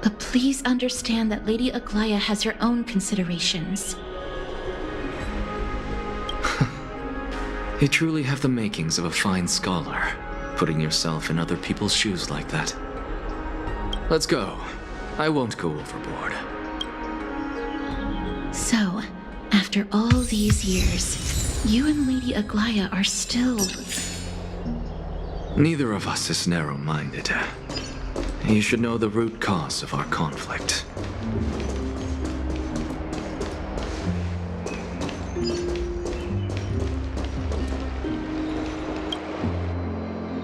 but please understand that Lady Aglaya has her own considerations. You truly have the makings of a fine scholar, putting yourself in other people's shoes like that. Let's go. I won't go overboard. So, after all these years, you and Lady Aglaya are still... Neither of us is narrow-minded. You should know the root cause of our conflict.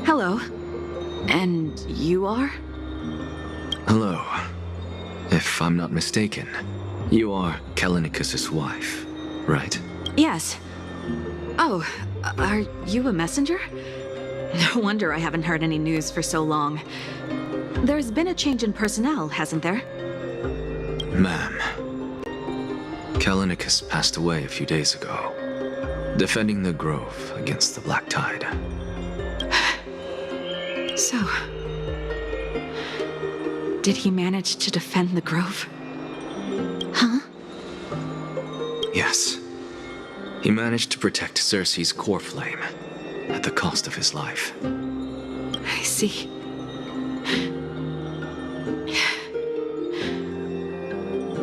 Hello. And you are? Hello. If I'm not mistaken, you are Callinicus's wife, right? Yes. Oh, are you a messenger? No wonder I haven't heard any news for so long. There's been a change in personnel, hasn't there? Ma'am, Callinicus passed away a few days ago, defending the Grove against the Black Tide. So... did he manage to defend the Grove? Huh? Yes. He managed to protect Cersei's core flame, at the cost of his life. I see.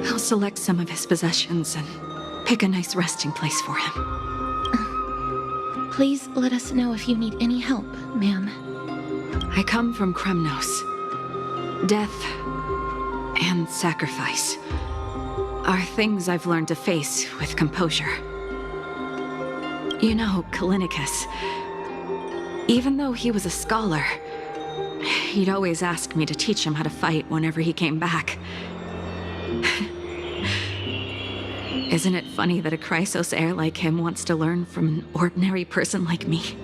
I'll select some of his possessions and pick a nice resting place for him. Please let us know if you need any help, ma'am. I come from Kremnos. Death and sacrifice are things I've learned to face with composure. You know, Callinicus, even though he was a scholar, he'd always ask me to teach him how to fight whenever he came back. Isn't it funny that a Chrysos heir like him wants to learn from an ordinary person like me?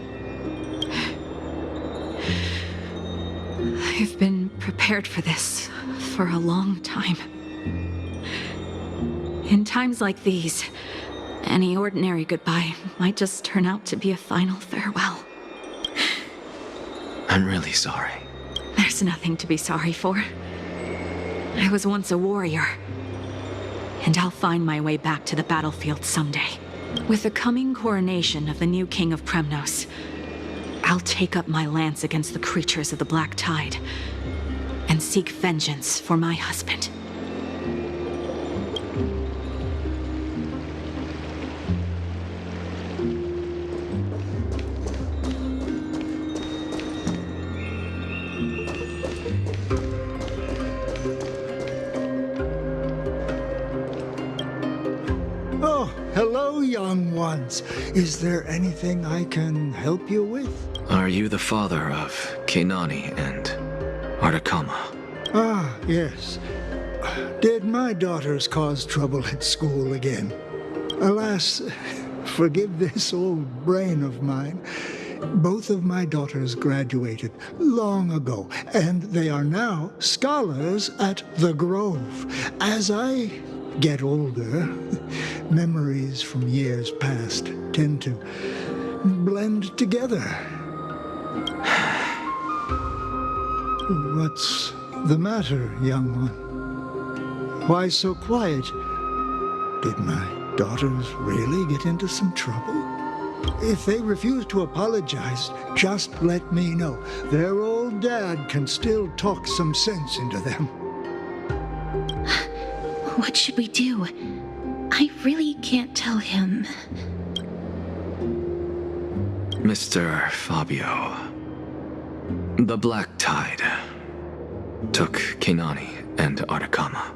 I've been prepared for this for a long time. In times like these, any ordinary goodbye might just turn out to be a final farewell. I'm really sorry. There's nothing to be sorry for. I was once a warrior, and I'll find my way back to the battlefield someday. With the coming coronation of the new king of Kremnos, I'll take up my lance against the creatures of the Black Tide and seek vengeance for my husband. Oh, hello, young ones. Is there anything I can help you with? Are you the father of Kenani and Artakama? Ah, yes. Did my daughters cause trouble at school again? Alas, forgive this old brain of mine. Both of my daughters graduated long ago, and they are now scholars at the Grove. As I get older, memories from years past tend to blend together. What's the matter, young one? Why so quiet? Did my daughters really get into some trouble? If they refuse to apologize, just let me know. Their old dad can still talk some sense into them. What should we do? I really can't tell him. Mr. Fabio, the Black Tide took Kinani and Artakama.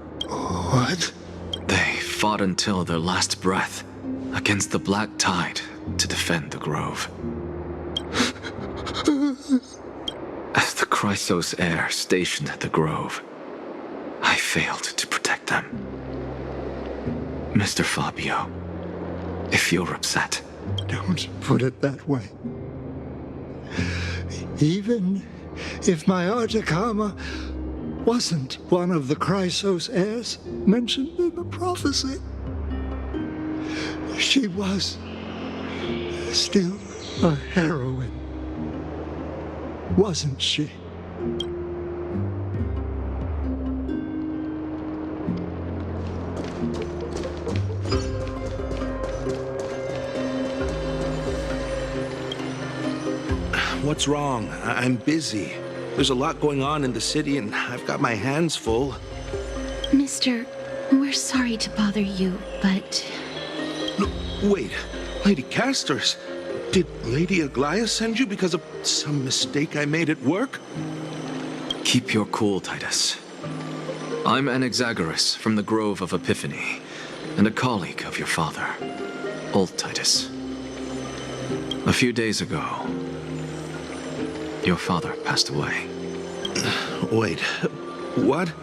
What? They fought until their last breath against the Black Tide to defend the Grove. As the Chrysos heir stationed at the Grove, I failed to protect them. Mr. Fabio, if you're upset... Don't put it that way. Even if my Artakama wasn't one of the Chrysos heirs mentioned in the prophecy, she was still a heroine, wasn't she? What's wrong? I'm busy. There's a lot going on in the city, and I've got my hands full. Mister, we're sorry to bother you, but... No, wait, Lady Casters, did Lady Aglaia send you because of some mistake I made at work? Keep your cool, Titus. I'm Anaxagoras from the Grove of Epiphany, and a colleague of your father, Old Titus. A few days ago, your father passed away. Wait, what?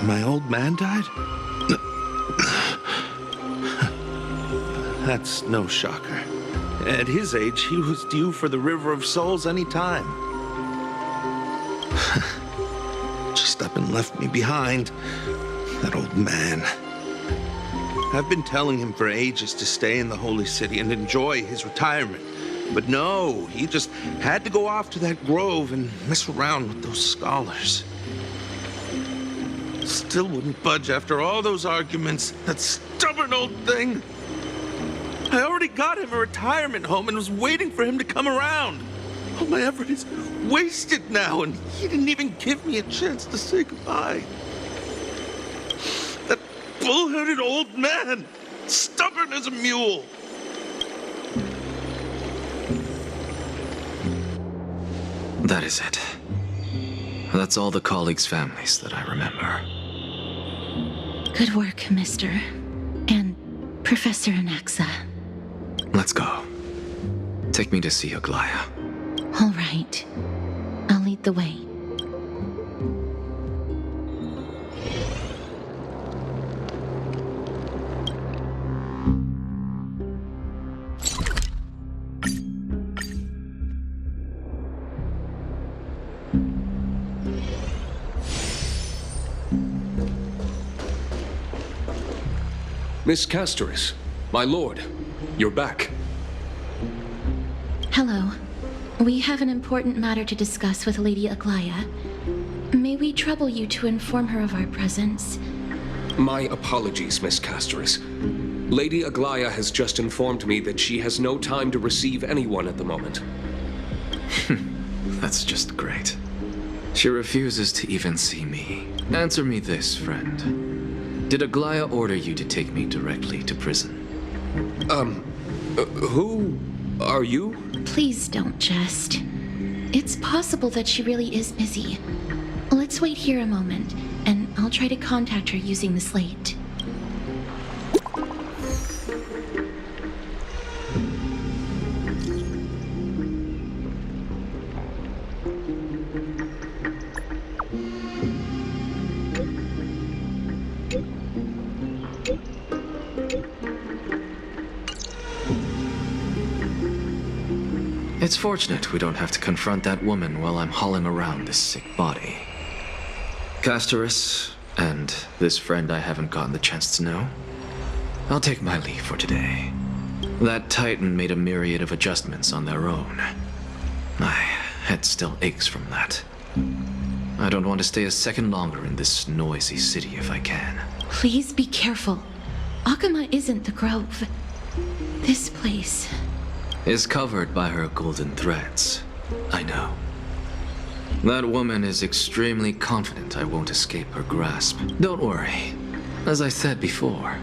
My old man died? That's no shocker. At his age, he was due for the River of Souls any time. Just up and left me behind. That old man. I've been telling him for ages to stay in the Holy City and enjoy his retirement. But no, he just had to go off to that grove and mess around with those scholars. Still wouldn't budge after all those arguments. That stubborn old thing. I already got him a retirement home and was waiting for him to come around. All my effort is wasted now, and he didn't even give me a chance to say goodbye. That bull-headed old man, stubborn as a mule. That is it. That's all the colleagues' families that I remember. Good work, Mister. And Professor Anaxa. Let's go. Take me to see Aglaia. All right. I'll lead the way. Miss Castoris, my lord, you're back. Hello. We have an important matter to discuss with Lady Aglaia. May we trouble you to inform her of our presence? My apologies, Miss Castoris. Lady Aglaia has just informed me that she has no time to receive anyone at the moment. That's just great. She refuses to even see me. Answer me this, friend. Did Aglaia order you to take me directly to prison? Who are you? Please don't jest. It's possible that she really is busy. Let's wait here a moment, and I'll try to contact her using the slate. It's fortunate we don't have to confront that woman while I'm hauling around this sick body. Castorus, and this friend I haven't gotten the chance to know, I'll take my leave for today. That Titan made a myriad of adjustments on their own. My head still aches from that. I don't want to stay a second longer in this noisy city if I can. Please be careful. Akama isn't the Grove. This place is covered by her golden threads. I know. That woman is extremely confident I won't escape her grasp. Don't worry. As I said before,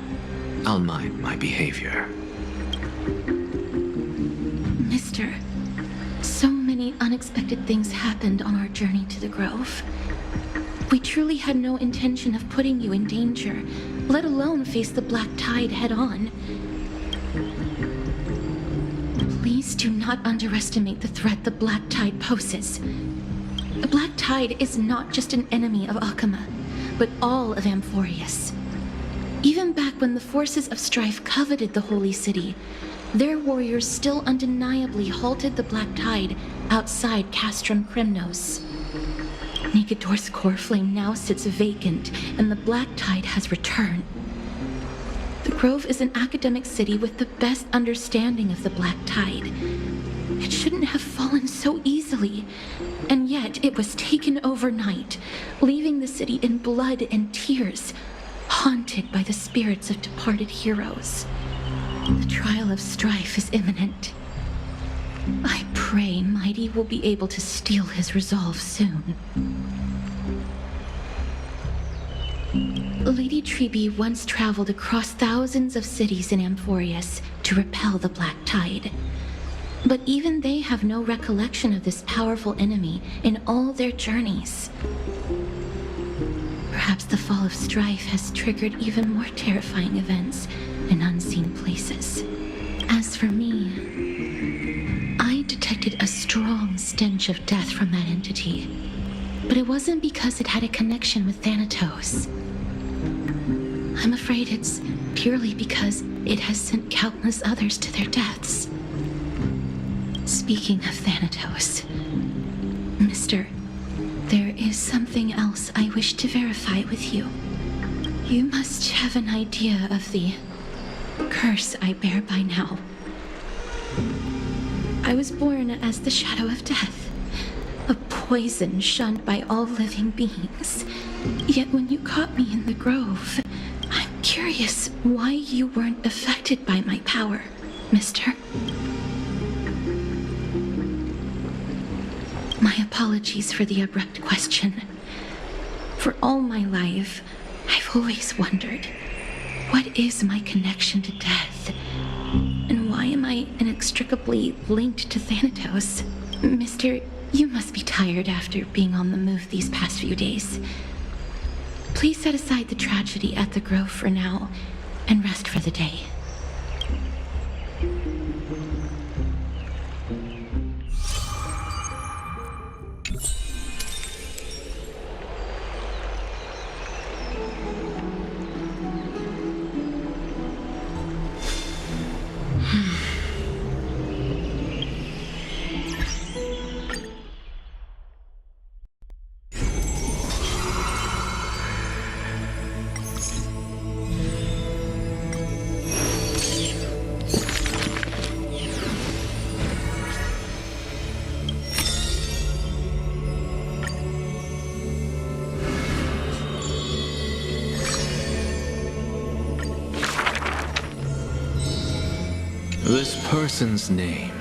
I'll mind my behavior. Mister, so many unexpected things happened on our journey to the Grove. We truly had no intention of putting you in danger, let alone face the Black Tide head-on. Please do not underestimate the threat the Black Tide poses. The Black Tide is not just an enemy of Akama, but all of Amphoreus. Even back when the forces of strife coveted the Holy City, their warriors still undeniably halted the Black Tide outside Castrum Kremnos. Nigador's core flame now sits vacant, and the Black Tide has returned. The Grove is an academic city with the best understanding of the Black Tide. It shouldn't have fallen so easily, and yet it was taken overnight, leaving the city in blood and tears, haunted by the spirits of departed heroes. The trial of strife is imminent. I pray Mighty will be able to steal his resolve soon. Lady Treeby once traveled across thousands of cities in Amphoreus to repel the Black Tide. But even they have no recollection of this powerful enemy in all their journeys. Perhaps the fall of strife has triggered even more terrifying events in unseen places. As for me, I detected a strong stench of death from that entity. But it wasn't because it had a connection with Thanatos. I'm afraid it's purely because it has sent countless others to their deaths. Speaking of Thanatos, Mister, there is something else I wish to verify with you. You must have an idea of the curse I bear by now. I was born as the shadow of death, a poison shunned by all living beings. Yet when you caught me in the Grove, I'm curious why you weren't affected by my power, Mister. My apologies for the abrupt question. For all my life, I've always wondered, what is my connection to death? And why am I inextricably linked to Thanatos? Mister, you must be tired after being on the move these past few days. Please set aside the tragedy at the Grove for now, and rest for the day. This person's name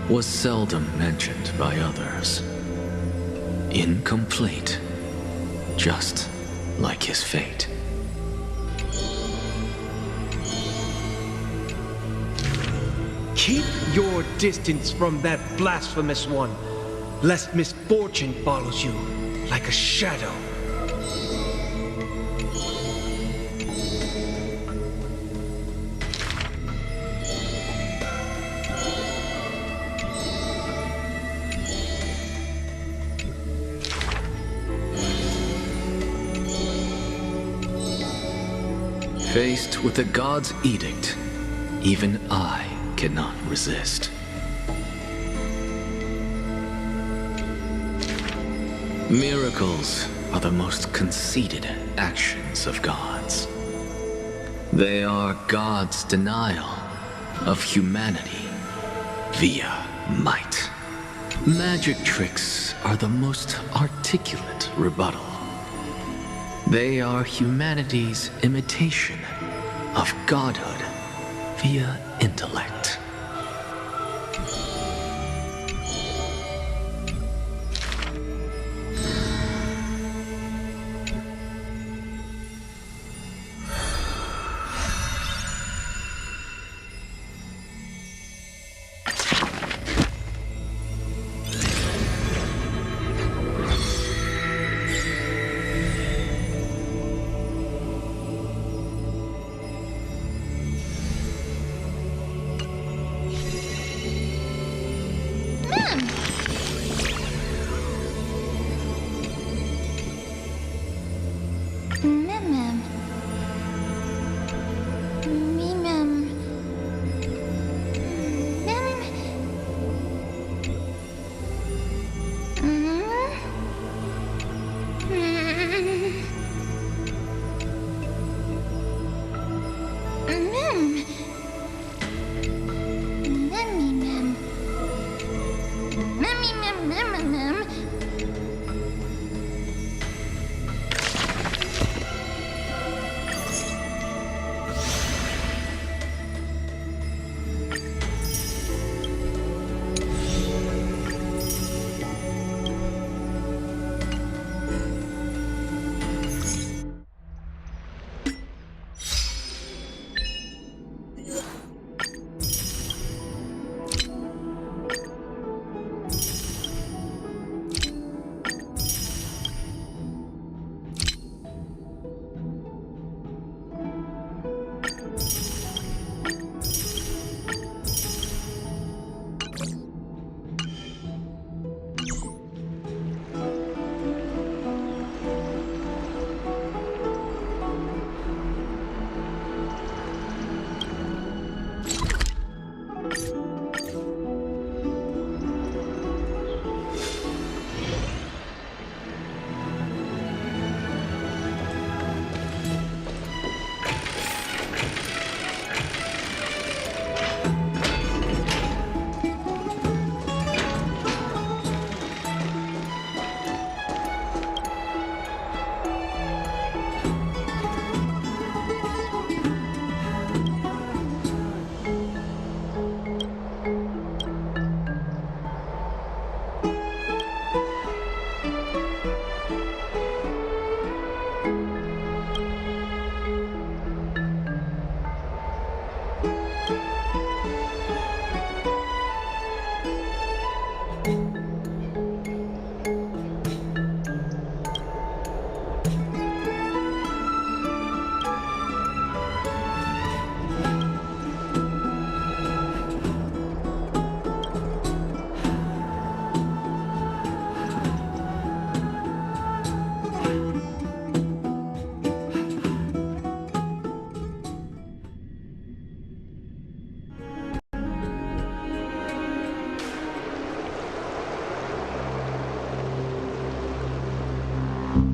was seldom mentioned by others. Incomplete, just like his fate. Keep your distance from that blasphemous one, lest misfortune follows you like a shadow. Faced with the god's edict, even I cannot resist. Miracles are the most conceited actions of gods. They are God's denial of humanity via might. Magic tricks are the most articulate rebuttal. They are humanity's imitation of godhood via intellect.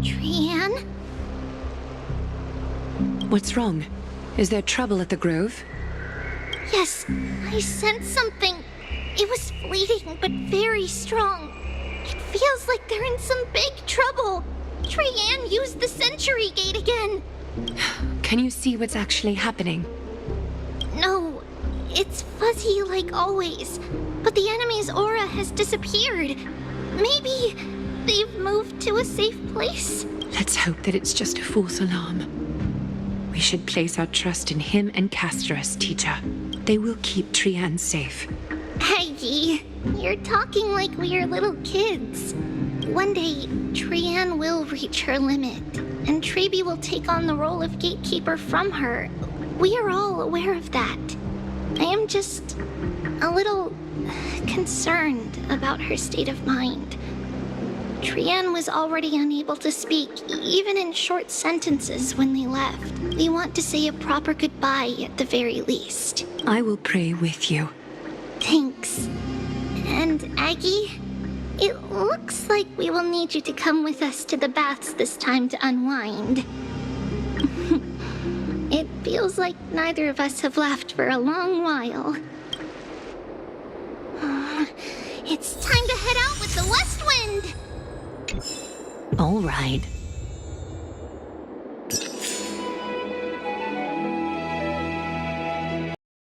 Trian? What's wrong? Is there trouble at the Grove? Yes, I sensed something. It was fleeting, but very strong. It feels like they're in some big trouble. Trian used the Century Gate again. Can you see what's actually happening? No, it's fuzzy like always. But the enemy's aura has disappeared. Maybe they've moved to a safe place? Let's hope that it's just a false alarm. We should place our trust in him and Castorus, teacher. They will keep Trian safe. Aggie, you're talking like we're little kids. One day, Trian will reach her limit, and Trebi will take on the role of gatekeeper from her. We are all aware of that. I am just a little concerned about her state of mind. Trian was already unable to speak, even in short sentences when they left. We want to say a proper goodbye at the very least. I will pray with you. Thanks. And Aggie, It looks like we will need you to come with us to the baths this time to unwind. It feels like neither of us have laughed for a long while. It's time to head out with the West Wind! All right.